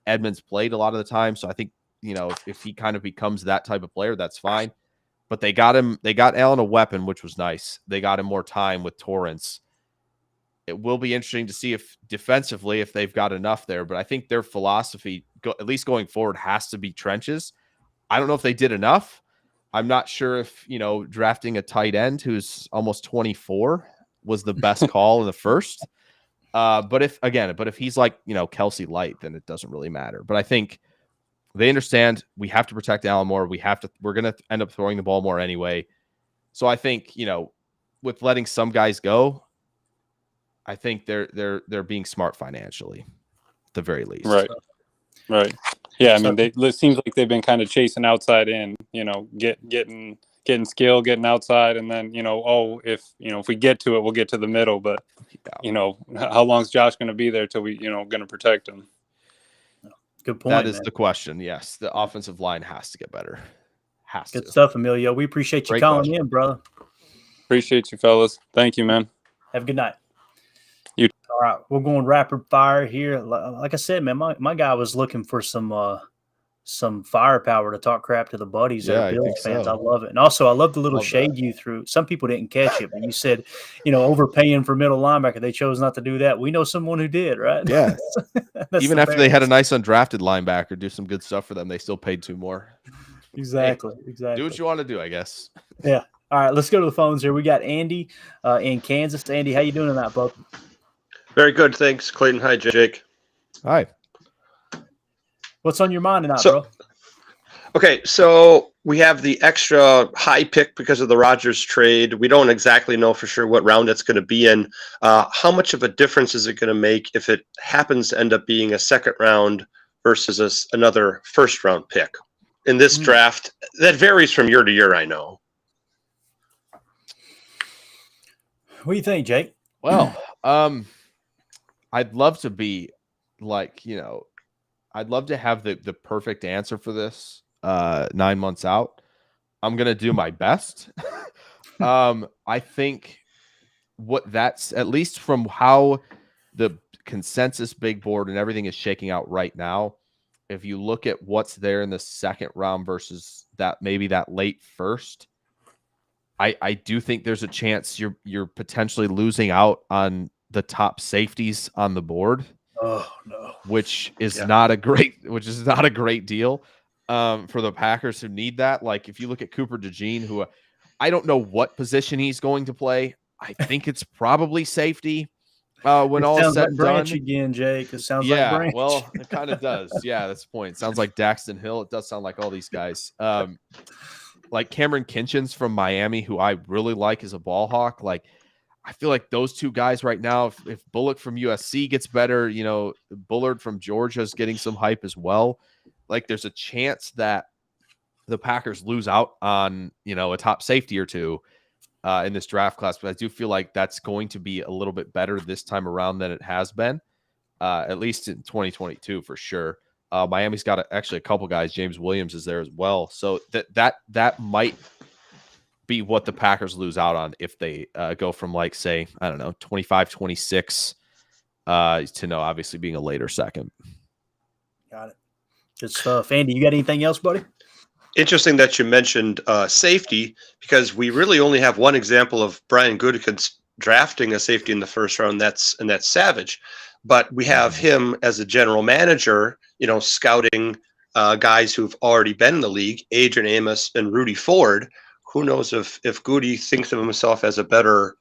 Edmonds played a lot of the time. So I think, if he kind of becomes that type of player, that's fine. But they got Allen a weapon, which was nice. They got him more time with Torrance. It will be interesting to see if defensively, if they've got enough there. But I think their philosophy, at least going forward, has to be trenches. I don't know if they did enough. I'm not sure if, drafting a tight end who's almost 24 was the best call in the first. But if he's like, Kelsey Light, then it doesn't really matter. But I think they understand we have to protect Allen more. We're going to end up throwing the ball more anyway. So I think, with letting some guys go, I think they're being smart financially, at the very least.
Right. Yeah, I mean, it seems like they've been kind of chasing outside in, getting skill, getting outside, and then, if we get to it, we'll get to the middle. But, how long is Josh going to be there till we, going to protect him?
Good point.
That is the question. Yes, the offensive line has to get better.
Good stuff, Emilio. We appreciate you calling in, brother.
Appreciate you, fellas. Thank you, man.
Have a good night.
You.
All right, we're going rapid fire here. Like I said, man, my guy was looking for some firepower to talk crap to the buddies that are Bills fans. I love it. And also, I love the little shade you threw. Some people didn't catch it, but you said, overpaying for middle linebacker. They chose not to do that. We know someone who did, right?
Yeah. Even after they had a nice undrafted linebacker do some good stuff for them, they still paid $2 more.
Exactly.
Do what you want to do, I guess.
Yeah. All right, let's go to the phones here. We got Andy in Kansas. Andy, how you doing tonight, bud?
Very good, thanks, Clayton. Hi, Jake.
Hi.
What's on your mind tonight, bro?
Okay, so we have the extra high pick because of the Rodgers trade. We don't exactly know for sure what round it's going to be in. How much of a difference is it going to make if it happens to end up being a second round versus another first round pick in this draft? That varies from year to year, I know.
What do you think, Jake?
Well, I'd love to be like, I'd love to have the perfect answer for this 9 months out. I'm going to do my best. I think that's, at least from how the consensus big board and everything is shaking out right now, if you look at what's there in the second round versus maybe that late first, I do think there's a chance you're potentially losing out on the top safeties on the board.
Oh no,
which is not a great deal for the Packers who need that. Like, if you look at Cooper DeJean, who I don't know what position he's going to play. I think it's probably safety. When all is said and done,
Branch again, Jake. It sounds like Branch.
Well, it kind of does. Yeah, that's the point. It sounds like Daxton Hill. It does sound like all these guys. Like Cameron Kinchins from Miami, who I really like as a ball hawk. Like, I feel like those two guys right now, if Bullock from USC gets better, Bullard from Georgia is getting some hype as well. Like, there's a chance that the Packers lose out on, a top safety or two in this draft class. But I do feel like that's going to be a little bit better this time around than it has been, at least in 2022 for sure. Miami's got actually a couple guys. James Williams is there as well. So that might be what the Packers lose out on if they go from, like, say, I don't know, 25-26 to no, obviously being a later second.
Got it. Good stuff. Andy, you got anything else, buddy?
Interesting that you mentioned safety, because we really only have one example of Brian Gutekunst drafting a safety in the first round. That's Savage, but we have him as a general manager, scouting guys who've already been in the league, Adrian Amos and Rudy Ford. Who knows if Goody thinks of himself as a better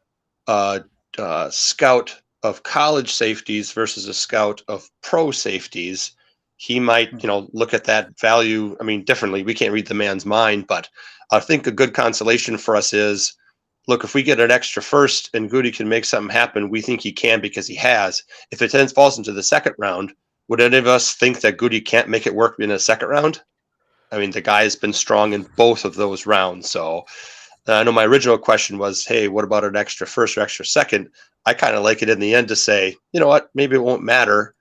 scout of college safeties versus a scout of pro safeties. He might, look at that value, differently. We can't read the man's mind, but I think a good consolation for us is, look, if we get an extra first and Goody can make something happen, we think he can because he has. If it then falls into the second round, would any of us think that Goody can't make it work in a second round? The guy has been strong in both of those rounds. So I know my original question was, hey, what about an extra first or extra second? I kind of like it in the end to say, you know what, maybe it won't matter.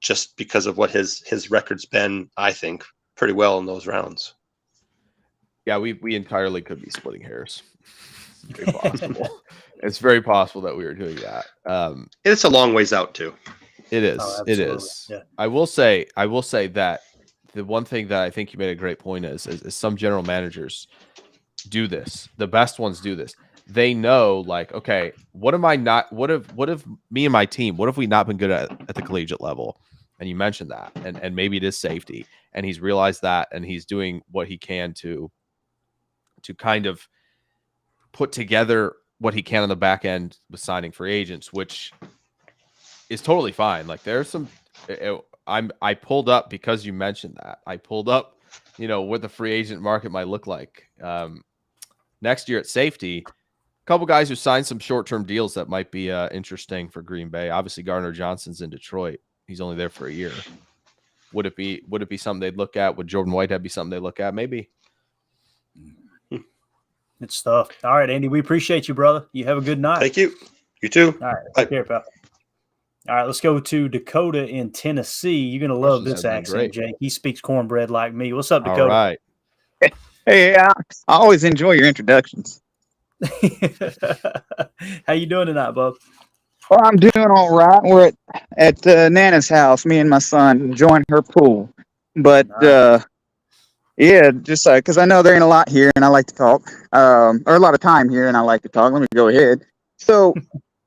Just because of what his record's been, I think, pretty well in those rounds.
Yeah, we entirely could be splitting hairs. It's very possible. It's very possible that we were doing that.
It's a long ways out too.
It is.
Oh,
it is.
Yeah.
I will say that the one thing that I think you made a great point is some general managers do this. The best ones do this. They know, like, okay, what have me and my team, what have we not been good at the collegiate level? And you mentioned that, and maybe it is safety, and he's realized that, and he's doing what he can to kind of put together what he can on the back end with signing free agents, which is totally fine. Like, there's some, I pulled up, because you mentioned that, I pulled up, what the free agent market might look like next year at safety. A couple guys who signed some short-term deals that might be interesting for Green Bay. Obviously, Gardner Johnson's in Detroit. He's only there for a year. Would it be something they'd look at? Would Jordan Whitehead be something they look at? Maybe.
Good stuff. All right, Andy, we appreciate you, brother. You have a good night.
Thank you. You too.
All right, take care, pal. All right, let's go to Dakota in Tennessee. You're going to love this accent, Jake. He speaks cornbread like me. What's up, Dakota?
All right.
Hey, I always enjoy your introductions.
How you doing tonight, bub?
Well, I'm doing all right. We're at Nana's house, me and my son, enjoying her pool. But, yeah, just because I know there ain't a lot here, and I like to talk, or a lot of time here, and I like to talk. Let me go ahead. So,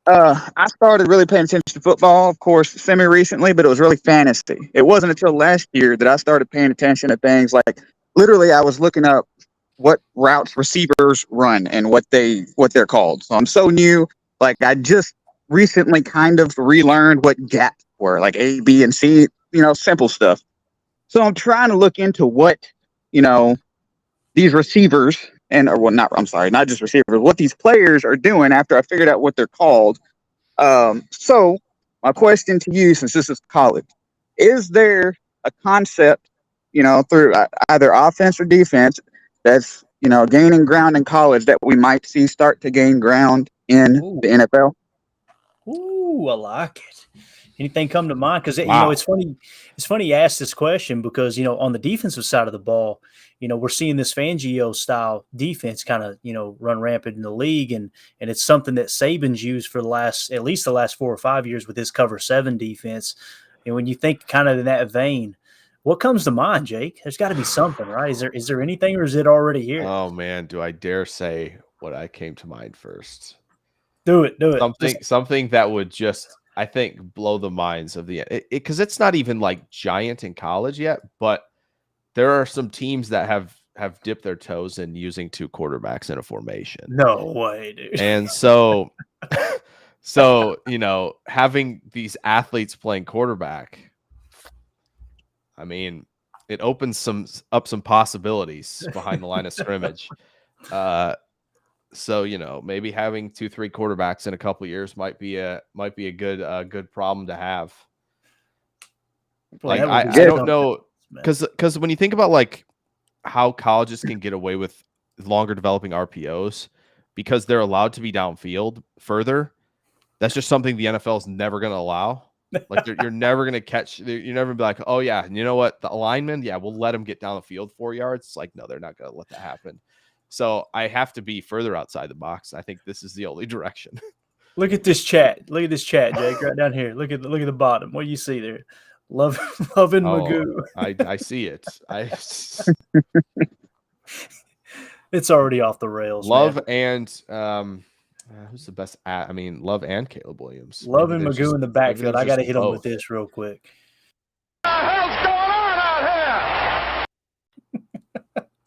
I started really paying attention to football, of course, semi-recently, but it was really fantasy. It wasn't until last year that I started paying attention to things like, literally, I was looking up what routes receivers run and what they're called. So I'm so new. Like, I just recently kind of relearned what gaps were, like A, B, and C, simple stuff. So I'm trying to look into what, these receivers not just receivers, what these players are doing after I figured out what they're called. So my question to you, since this is college, is there a concept, through either offense or defense that's, gaining ground in college that we might see start to gain ground in the NFL?
Ooh, I like it. Anything come to mind? Because it's funny. It's funny you ask this question because on the defensive side of the ball, we're seeing this Fangio style defense kind of run rampant in the league, and it's something that Saban's used for at least the last 4 or 5 years with his cover 7 defense. And when you think kind of in that vein, what comes to mind, Jake? There's got to be something, right? Is there anything, or is it already here?
Oh man, do I dare say what I came to mind first?
Do it.
Something that would just, I think, blow the minds of because it's not even like giant in college yet, but there are some teams that have dipped their toes in using 2 quarterbacks in a formation.
No way, dude.
And so having these athletes playing quarterback, it opens up some possibilities behind the line of scrimmage. So maybe having 2-3 quarterbacks in a couple of years might be a good problem to have.
Boy,
I don't know, because when you think about like how colleges can get away with longer developing RPOs because they're allowed to be downfield further, that's just something the NFL is never going to allow. Like you're never gonna catch. You're never gonna be like, oh yeah, and you know what? The alignment, yeah, we'll let them get down the field 4 yards. It's like, no, they're not gonna let that happen. So I have to be further outside the box. I think this is the only direction.
Look at this chat. Look at this chat, Jake, right down here. Look at the bottom. What do you see there? Loving Magoo.
I see it.
It's already off the rails.
Love
man.
and who's the best at? I mean, Love and Caleb Williams.
Love and Magoo in the backfield. I got to hit them with
both.
this real quick.
What the hell's going on out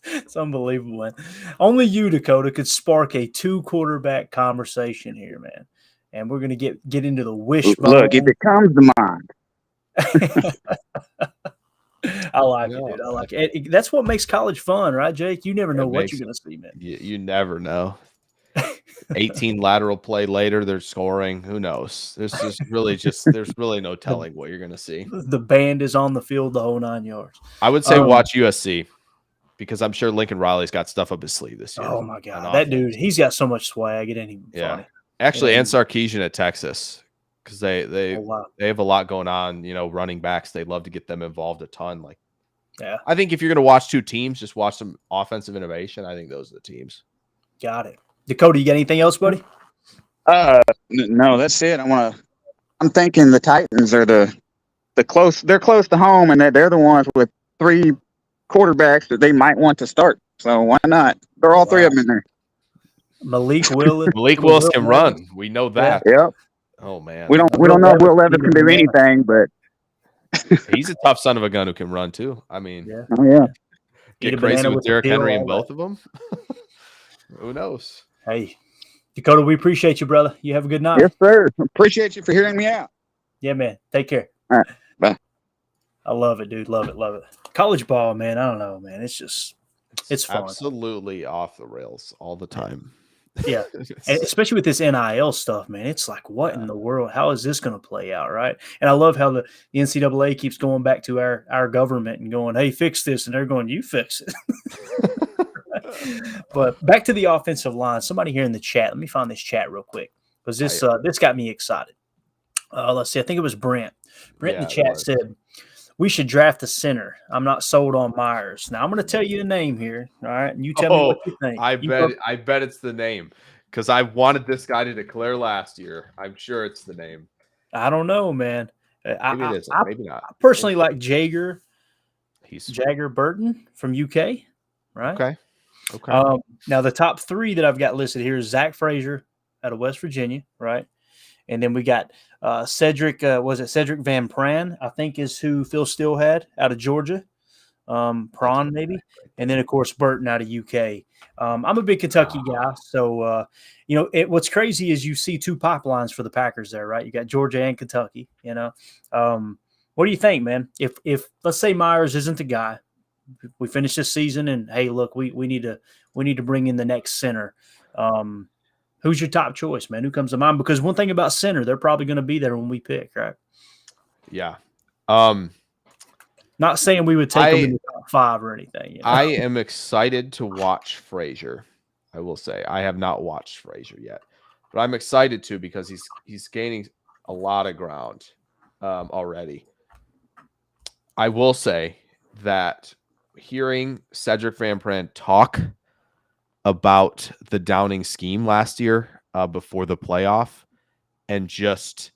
here?
It's unbelievable, man. Only you, Dakota, could spark a 2-quarterback conversation here, man. And we're gonna get into the wishbone.
Look, if it comes to mind.
I like it, dude. I like it. That's what makes college fun, right, Jake? You never know what you're gonna see, man.
You never know. 18 lateral play later, they're scoring. Who knows? There's really no telling what you're gonna see.
The band is on the field the whole 9 yards.
I would say watch USC because I'm sure Lincoln Riley's got stuff up his sleeve this year.
Oh my god, that dude, he's got so much swag. It ain't even funny.
Actually, and Sarkisian at Texas because they have a lot going on. You know, running backs, they love to get them involved a ton. Like,
yeah,
I think if you're gonna watch two teams, just watch some offensive innovation. I think those are the teams.
Got it. Dakota, you got anything else, buddy?
No, that's it. I'm thinking the Titans are the close. They're close to home, and they're the ones with 3 quarterbacks that they might want to start. So why not? They're all 3 of them in there.
Malik Willis.
Malik Willis can run. We know that.
Yep.
Oh man.
We don't know if Will Levis can do anything, but
he's a tough son of a gun who can run too. I mean,
oh yeah.
Get crazy with Derrick Henry and both of them. Who knows?
Hey, Dakota, we appreciate you, brother. You have a good night.
Yes, sir. Appreciate you for hearing me out.
Yeah, man. Take care.
All right. Bye.
I love it, dude. Love it. Love it. College ball, man. I don't know, man. It's fun.
Absolutely off the rails all the time.
Yeah. And especially with this NIL stuff, man. It's like, what in the world? How is this going to play out, right? And I love how the NCAA keeps going back to our government and going, hey, fix this. And they're going, you fix it. But back to the offensive line. Somebody here in the chat. Let me find this chat real quick because this got me excited. Let's see. I think it was Brent. Brent in the chat said, we should draft a center. I'm not sold on Myers. Now I'm going to tell you a name here. All right. And you tell me what you think.
I bet it's the name because I wanted this guy to declare last year. I'm sure it's the name.
I don't know, man.
Maybe it isn't. Maybe not.
I personally like Jagger Burton from UK. Right.
Okay.
Now the top 3 that I've got listed here is Zach Frazier out of West Virginia. Right. And then we got Cedric Van Pran, I think is who Phil Steele had out of Georgia. Prawn maybe. And then, of course, Burton out of UK. I'm a big Kentucky guy. So, what's crazy is you see 2 pipelines for the Packers there, right? You got Georgia and Kentucky, What do you think, man? If let's say Myers isn't the guy, we finish this season and, hey, look, we need to bring in the next center. Who's your top choice, man? Who comes to mind? Because one thing about center, they're probably going to be there when we pick, right?
Yeah.
Not saying we would take them in the top 5 or anything.
I am excited to watch Frazier. I will say I have not watched Frazier yet, but I'm excited to because he's gaining a lot of ground already. I will say that hearing Cedric Van Pran talk about the Downing scheme last year before the playoff and just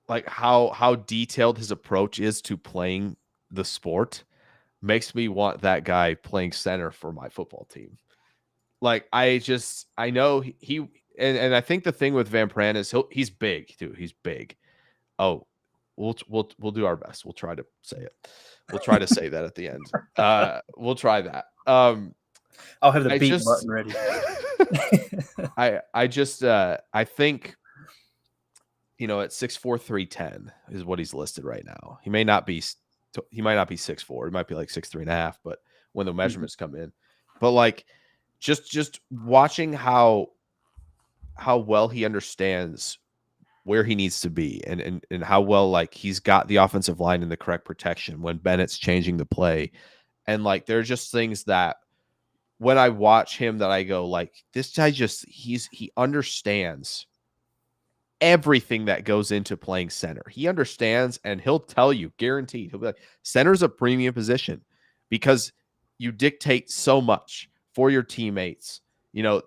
like how detailed his approach is to playing the sport makes me want that guy playing center for my football team. Like I know he and I think the thing with Van Pran is he's big too. He's big. Oh, we'll do our best. We'll try to say it. We'll try to say that at the end. We'll try that.
I'll have the beat button ready.
I think, at 6'4", 310 is what he's listed right now. He might not be 6'4". He might be like 6'3.5", but when the measurements come in, but like just watching how well he understands where he needs to be and how well, like, he's got the offensive line in the correct protection when Bennett's changing the play. And like, there are just things that when I watch him that I go like, this guy he understands everything that goes into playing center. He understands, and he'll tell you, guaranteed. He'll be like, center's a premium position because you dictate so much for your teammates. You know,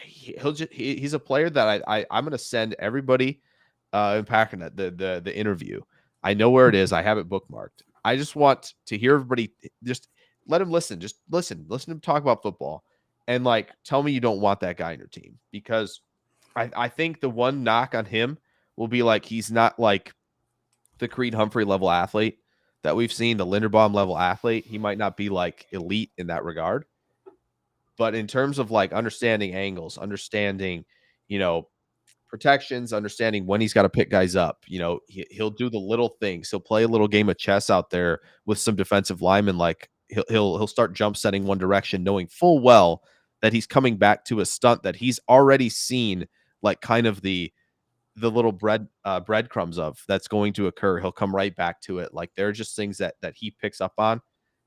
he's a player that I'm going to send everybody in Packer Net the interview. I know where it is. I have it bookmarked. I just want to hear everybody just let him listen. Just listen to him talk about football, and like tell me you don't want that guy on your team, because I think the one knock on him will be like he's not like the Creed Humphrey level athlete that we've seen, the Linderbaum level athlete. He might not be like elite in that regard. But in terms of like understanding angles, understanding, you know, protections, understanding when he's got to pick guys up, you know, he'll do the little things. He'll play a little game of chess out there with some defensive linemen. Like he'll start jump setting one direction, knowing full well that he's coming back to a stunt that he's already seen, like kind of the little breadcrumbs of that's going to occur. He'll come right back to it. Like there are just things that he picks up on.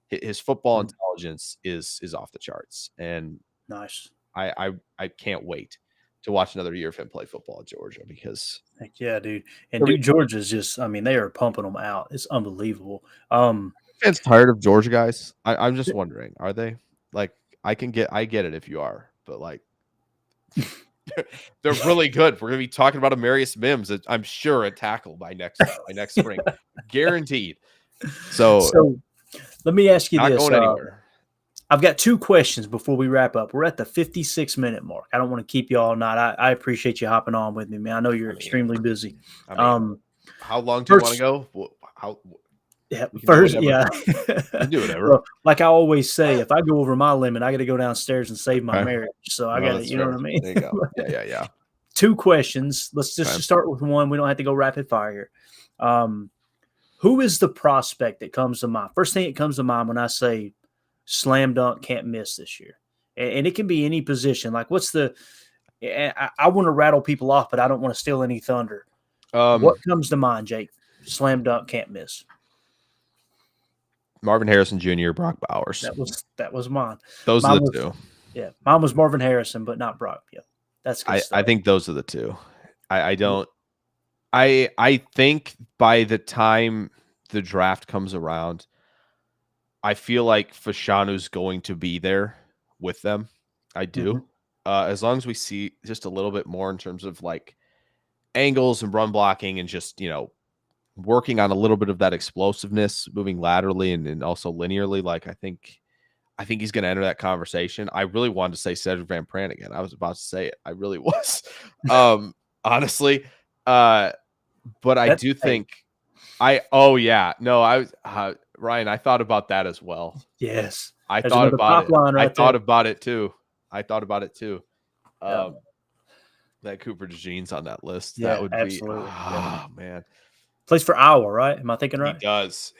His football intelligence is off the charts, and
Nice.
I can't wait to watch another year of him play football at Georgia, because
Heck yeah, dude. And dude, Georgia's just, I mean, they are pumping them out. It's unbelievable.
fans tired of Georgia guys. I'm just wondering, are they? Like I get it if you are, but like they're really good. We're gonna be talking about Amarius Mims, I'm sure, a tackle by next spring, guaranteed. So
let me ask you
not
this.
going anywhere.
I've got two questions before we wrap up. We're at the 56-minute mark. I don't want to keep you all night. I appreciate you hopping on with me, man. I know you're extremely busy.
How long do you want to go?
Yeah, first, yeah.
You do whatever.
Well, like I always say, if I go over my limit, I got to go downstairs and save my
Okay.
marriage. So I got to, you know what I mean?
There you go. Yeah.
Two questions. Let's just start with one. We don't have to go rapid fire here. Who is the prospect that comes to mind? First thing that comes to mind when I say slam dunk, can't miss this year. And it can be any position. Like what's the – I want to rattle people off, but I don't want to steal any thunder. What comes to mind, Jake? Slam dunk, can't miss.
Marvin Harrison Jr., Brock Bowers.
That was mine.
Those are the two.
Yeah, mine was Marvin Harrison, but not Brock. Yeah, that's good stuff.
I think those are the two. I think by the time the draft comes around, I feel like Fashanu's going to be there with them. I do. As long as we see just a little bit more in terms of like angles and run blocking and just, you know, working on a little bit of that explosiveness, moving laterally and also linearly. Like I think he's going to enter that conversation. I really wanted to say Cedric Van Pran again. I was about to say it. I really was, honestly. But I do think Ryan, I thought about that as well.
Yes.
I thought about it too. That Cooper DeJean's on that list.
Yeah,
that would
absolutely.
Be, oh man.
Plays for Iowa, right? Am I thinking right?
He does.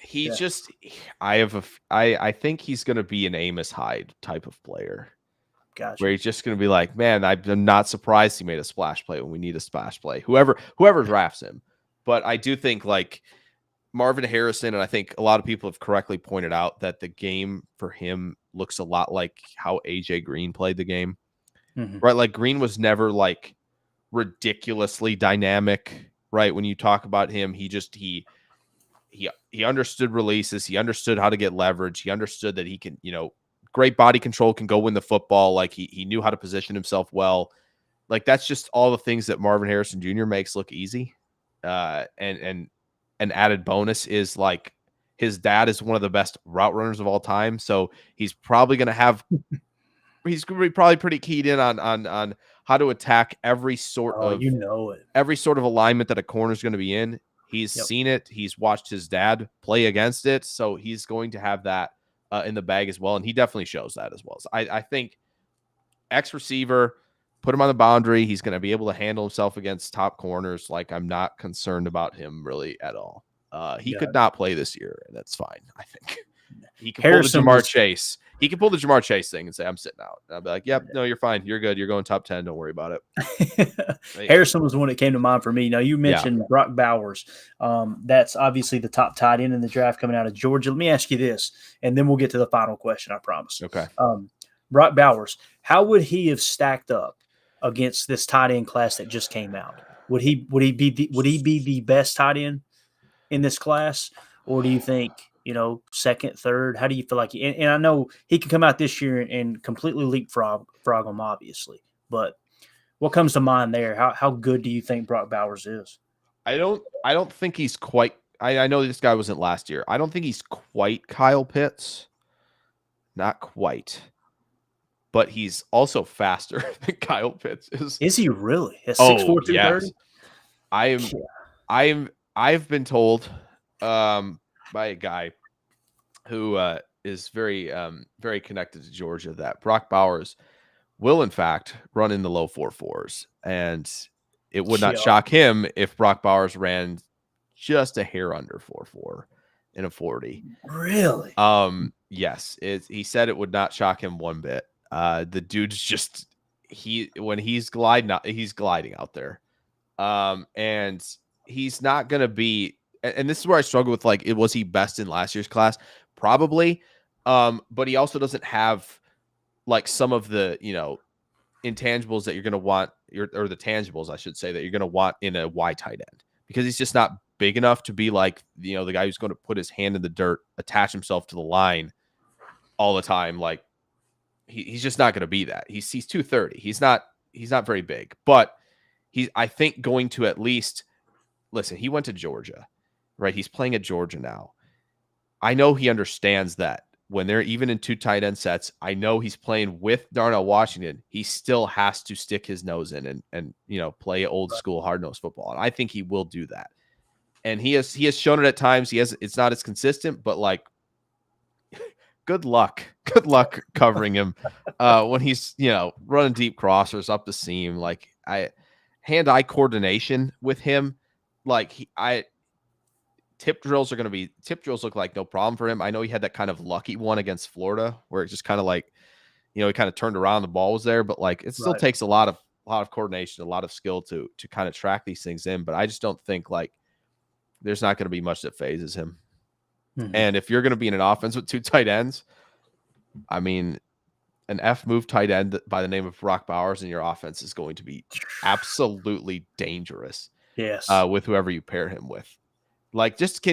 I think he's going to be an Amos Hyde type of player.
Gotcha.
Where he's just going to be like, man, I'm not surprised he made a splash play when we need a splash play. Whoever drafts him. But I do think like Marvin Harrison, and I think a lot of people have correctly pointed out that the game for him looks a lot like how AJ Green played the game. Right? Like Green was never like ridiculously dynamic. Right. When you talk about him, he understood releases. He understood how to get leverage. He understood that he can, you know, great body control, can go win the football. Like he knew how to position himself well. Like that's just all the things that Marvin Harrison Jr. makes look easy. And an added bonus is like his dad is one of the best route runners of all time. So he's probably going to be probably pretty keyed in on how to attack every sort of every sort of alignment that a corner is going to be in. He's seen it. He's watched his dad play against it. So he's going to have that in the bag as well. And he definitely shows that as well. So I think X receiver, put him on the boundary. He's going to be able to handle himself against top corners. Like I'm not concerned about him really at all. He could not play this year, and that's fine. I think he can pull the Jamar Chase. He can pull the Jamar Chase thing and say, I'm sitting out. And I'll be like, yep, no, you're fine. You're good. You're going top 10. Don't worry about it.
Harrison was the one that came to mind for me. Now, you mentioned Brock Bowers. That's obviously the top tight end in the draft coming out of Georgia. Let me ask you this, and then we'll get to the final question, I promise.
Okay.
Brock Bowers, how would he have stacked up against this tight end class that just came out? Would he be the best tight end in this class, or do you think second, third? How do you feel like? And I know he can come out this year and completely leapfrog him, obviously, but what comes to mind there? How good do you think Brock Bowers is?
I don't think he's quite. I know this guy wasn't last year. I don't think he's quite Kyle Pitts. Not quite. But he's also faster than Kyle Pitts is.
Is he really? At 6'4",
Oh,
230?
yes. I've been told by a guy who is very very connected to Georgia that Brock Bowers will in fact run in the low 4.4s, and it would not shock him if Brock Bowers ran just a hair under 4.4 in a 40.
Really?
Yes. He said it would not shock him one bit. The dude's just when he's gliding out there. And he's not gonna be, and this is where I struggle with, like, was he best in last year's class? Probably. But he also doesn't have like some of the, intangibles that you're going to want, or the tangibles, I should say, that you're going to want in a Y tight end, because he's just not big enough to be like, the guy who's going to put his hand in the dirt, attach himself to the line all the time. Like he's just not going to be that. He's 230. He's not very big, but I think going to at least, listen, he went to Georgia, right? He's playing at Georgia now. I know he understands that when they're even in two tight end sets, I know he's playing with Darnell Washington. He still has to stick his nose in and play old school hard-nosed football. And I think he will do that. And he has shown it at times. It's not as consistent, but like, good luck covering him when he's, running deep crossers up the seam. Like hand-eye coordination with him. Like tip drills look like no problem for him. I know he had that kind of lucky one against Florida where it just kind of like, he kind of turned around, the ball was there, but like it still takes a lot of coordination, a lot of skill to kind of track these things in. But I just don't think like there's not going to be much that phases him. Mm-hmm. And if you're going to be in an offense with two tight ends, I mean, an F move tight end by the name of Brock Bowers in your offense is going to be absolutely dangerous.
Yes.
With whoever you pair him with. Like, humor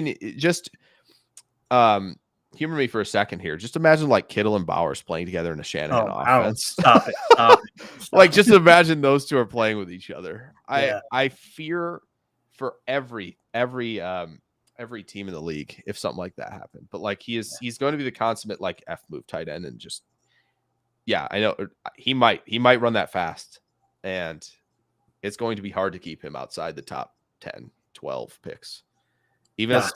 me for a second here. Just imagine like Kittle and Bowers playing together in a Shanahan offense.
Stop it.
Like, just imagine those two are playing with each other. I fear for every team in the league if something like that happened. But like he's going to be the consummate like F move tight end, and just I know he might run that fast, and it's going to be hard to keep him outside the top 10, 12 picks. Even as a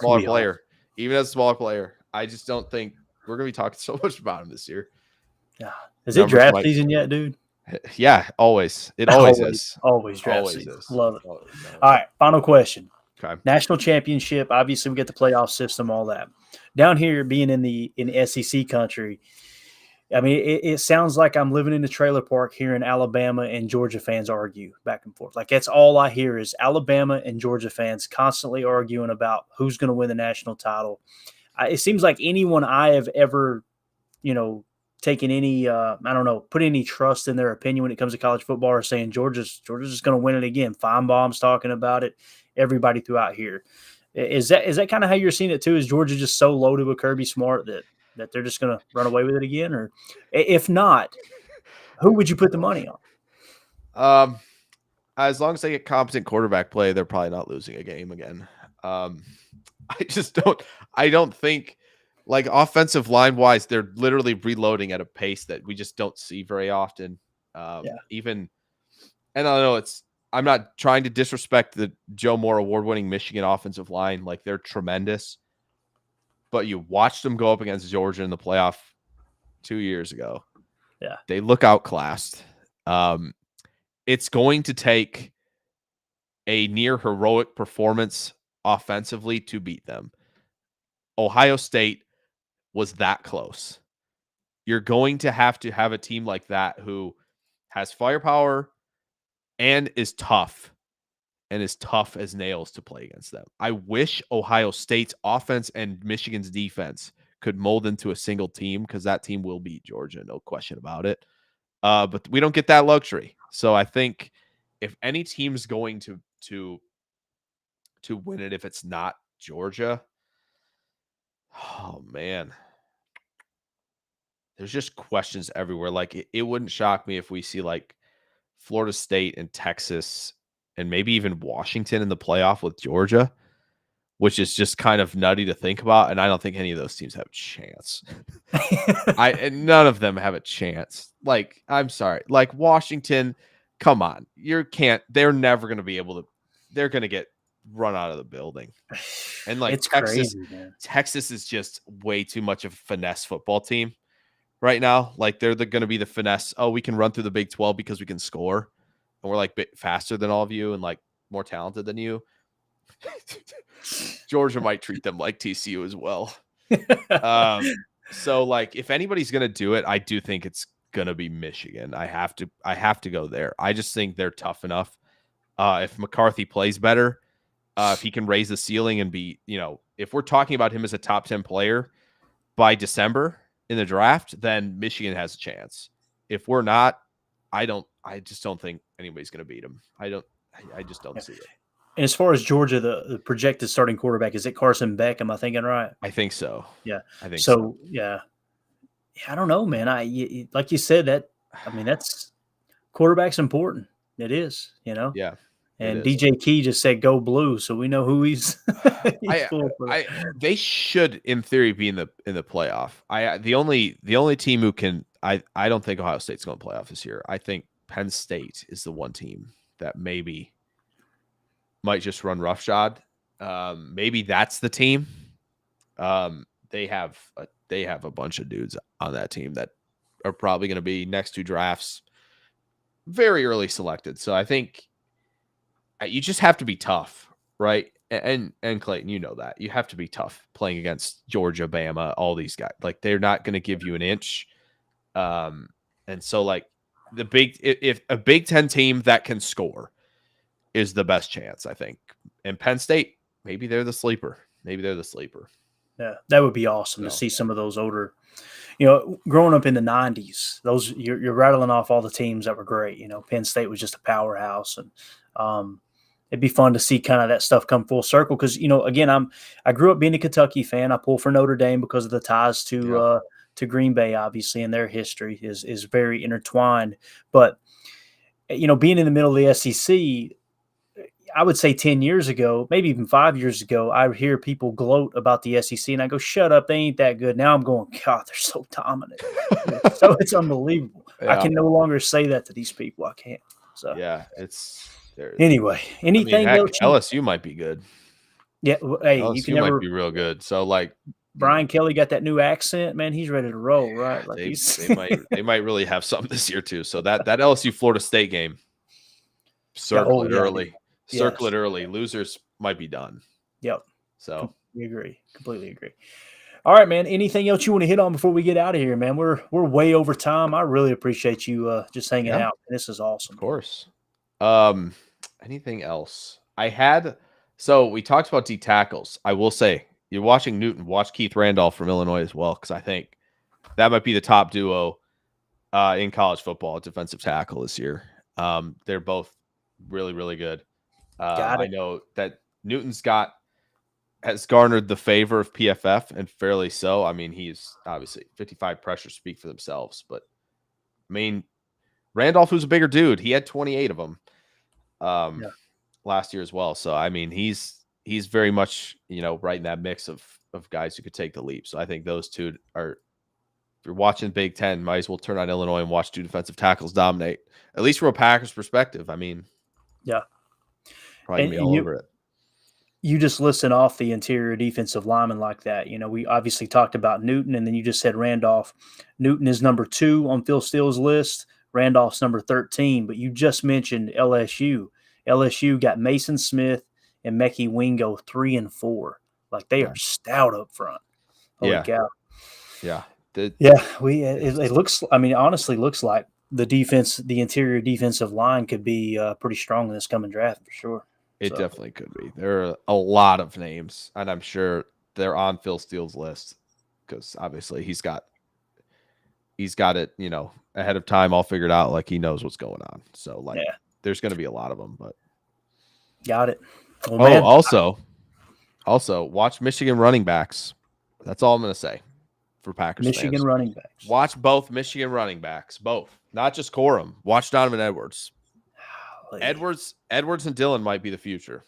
smaller player, I just don't think we're going to be talking so much about him this year.
Yeah. Is it draft season yet, dude?
Yeah, always. It always is.
Always draft season. Love it. Always. All right, final question.
Okay.
National championship, obviously we get the playoff system, all that. Down here, being in SEC country, I mean, it sounds like I'm living in a trailer park here in Alabama, and Georgia fans argue back and forth. Like, that's all I hear is Alabama and Georgia fans constantly arguing about who's going to win the national title. It seems like anyone I have ever, taken any, put any trust in their opinion when it comes to college football are saying Georgia's just going to win it again. Feinbaum's talking about it. Everybody throughout here. Is that kind of how you're seeing it too? Is Georgia just so loaded with Kirby Smart that they're just going to run away with it again? Or if not, who would you put the money
on? As long as they get competent quarterback play, they're probably not losing a game again. I don't think, like, offensive line wise, they're literally reloading at a pace that we just don't see very often. And I don't know, I'm not trying to disrespect the Joe Moore award-winning Michigan offensive line. Like, they're tremendous. But you watched them go up against Georgia in the playoff 2 years ago.
Yeah.
They look outclassed. It's going to take a near heroic performance offensively to beat them. Ohio State was that close. You're going to have a team like that who has firepower and is tough as nails to play against them. I wish Ohio State's offense and Michigan's defense could mold into a single team, because that team will beat Georgia, no question about it. But we don't get that luxury. So I think if any team's going to win it, if it's not Georgia, oh man, there's just questions everywhere. Like it wouldn't shock me if we see like Florida State and Texas and maybe even Washington in the playoff with Georgia, which is just kind of nutty to think about. And I don't think any of those teams have a chance. And none of them have a chance. Like, I'm sorry. Like Washington, come on. They're never going to be able to, they're going to get run out of the building. And like
It's
Texas,
crazy, man.
Texas is just way too much of a finesse football team right now. Like they're going to be the finesse. Oh, we can run through the Big 12 because we can score. And we're like bit faster than all of you and like more talented than you. Georgia might treat them like TCU as well. So like if anybody's gonna do it, I do think it's gonna be Michigan. I have to go there. I just think they're tough enough. If McCarthy plays better, if he can raise the ceiling and be, if we're talking about him as a top 10 player by December in the draft, then Michigan has a chance. If we're not, I just don't think anybody's gonna beat him. I just don't see it.
And as far as Georgia, the projected starting quarterback, is it Carson Beck? Am I thinking right?
I think so.
Yeah.
I think so.
Yeah, I don't know, man. Like you said, that's quarterback's important. It is,
Yeah.
And DJ Key just said go blue, so we know who he's.
They should, in theory, be in the playoff. The only team who can. I don't think Ohio State's going to playoff this year. I think Penn State is the one team that maybe might just run roughshod. Maybe that's the team. They have a bunch of dudes on that team that are probably going to be next 2 drafts very early selected. So I think you just have to be tough, right? And Clayton, you know that. You have to be tough playing against Georgia, Bama, all these guys. Like they're not going to give you an inch. And so like if a Big Ten team that can score is the best chance, I think. And Penn State, maybe they're the sleeper.
Yeah, that would be awesome to see some of those older, growing up in the 90s, those you're rattling off all the teams that were great. Penn State was just a powerhouse, and it'd be fun to see kind of that stuff come full circle. Because again, I grew up being a Kentucky fan. I pull for Notre Dame because of the ties to Green Bay, obviously, and their history is very intertwined. But being in the middle of the SEC. I would say 10 years ago, maybe even 5 years ago, I would hear people gloat about the SEC, and I go, shut up, they ain't that good. Now I'm going, God, they're so dominant. So it's unbelievable. Yeah. I can no longer say that to these people. I can't. So
yeah,
anyway, anything else?
LSU might be good.
Yeah, hey,
LSU might be real good. So like
Brian Kelly got that new accent, man. He's ready to roll, right? Like
they might really have something this year too. So that LSU Florida State game, circle it early. Circle it early. Losers might be done.
Yep.
So
we agree. Completely agree. All right, man. Anything else you want to hit on before we get out of here, man? We're way over time. I really appreciate you just hanging out. This is awesome.
Of course. Anything else? So we talked about D tackles. I will say, you're watching Newton, watch Keith Randolph from Illinois as well, because I think that might be the top duo in college football at defensive tackle this year. They're both really, really good. I know that Newton's has garnered the favor of PFF, and fairly so. I mean, he's obviously 55 pressures speak for themselves, but I mean, Randolph, who's a bigger dude, he had 28 of them last year as well. So I mean, he's very much right in that mix of guys who could take the leap. So I think those two are. If you're watching Big Ten, might as well turn on Illinois and watch 2 defensive tackles dominate. At least from a Packers perspective. I mean,
yeah.
Probably be all over it.
You just listen off the interior defensive lineman like that. We obviously talked about Newton, and then you just said Randolph. Newton is number 2 on Phil Steele's list. Randolph's number 13. But you just mentioned LSU. LSU got Mason Smith and Mekhi Wingo 3 and 4. Like they are stout up front. Holy cow.
Yeah.
It looks. I mean, honestly, looks like the interior defensive line could be pretty strong in this coming draft for sure.
It definitely could be. There are a lot of names, and I'm sure they're on Phil Steele's list because obviously he's got he's got it, ahead of time all figured out. Like he knows what's going on. So like, there's going to be a lot of them. But
got it. Well, man.
Also watch Michigan running backs. That's all I'm going to say for Packers
Michigan
fans.
running backs.
Watch both Michigan running backs, both, not just Corum. Watch Donovan Edwards. Edwards and Dillon might be the future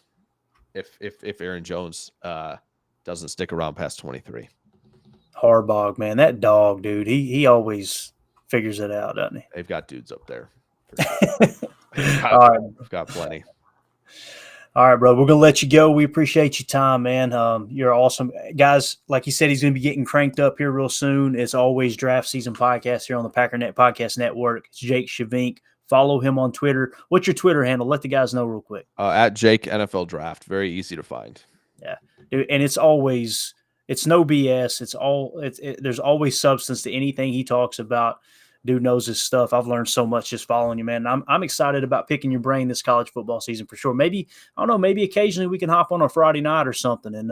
if Aaron Jones doesn't stick around past 23.
Harbaugh, man, that dog, dude. He always figures it out, doesn't he?
They've got dudes up there.
All right.
I've got plenty.
All right, bro. We're gonna let you go. We appreciate your time, man. You're awesome, guys. Like you said, he's gonna be getting cranked up here real soon. It's always draft season podcast here on the Packernet Podcast Network. It's Jake Schyvinck. Follow him on Twitter. What's your Twitter handle? Let the guys know real quick.
At Jake NFL Draft. Very easy to find.
Yeah, dude, and it's no BS. There's always substance to anything he talks about. Dude knows his stuff. I've learned so much just following you, man. I'm excited about picking your brain this college football season for sure. Maybe, I don't know, maybe occasionally we can hop on a Friday night or something and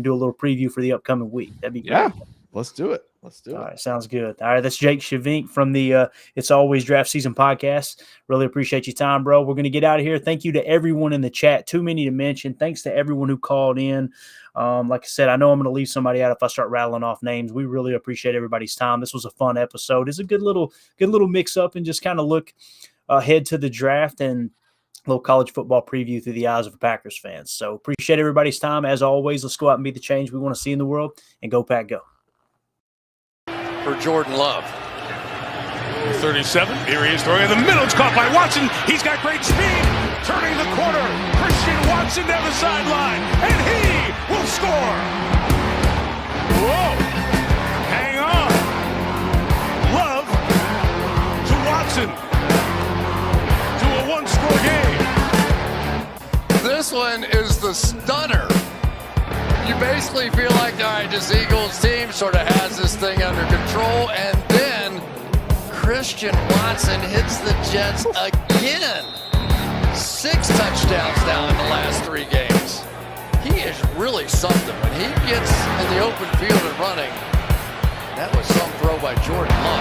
do a little preview for the upcoming week. That'd be great.
Yeah, let's do it.
All right, sounds good. All right, that's Jake Schyvinck from the It's Always Draft Season podcast. Really appreciate your time, bro. We're going to get out of here. Thank you to everyone in the chat. Too many to mention. Thanks to everyone who called in. Like I said, I know I'm going to leave somebody out if I start rattling off names. We really appreciate everybody's time. This was a fun episode. It's a good little mix up and just kind of look ahead to the draft and a little college football preview through the eyes of a Packers fans. So appreciate everybody's time. As always, let's go out and be the change we want to see in the world, and go Pack Go.
For Jordan Love.
37. Here he is throwing in the middle. It's caught by Watson. He's got great speed. Turning the corner. Christian Watson down the sideline. And he will score. Whoa. Hang on. Love to Watson. To a one-score game.
This one is the stunner. You basically feel like, all right, this Eagles team sort of has this thing under control, and then Christian Watson hits the Jets again. 6 touchdowns now in the last 3 games. He is really something. When he gets in the open field and running, that was some throw by Jordan Love.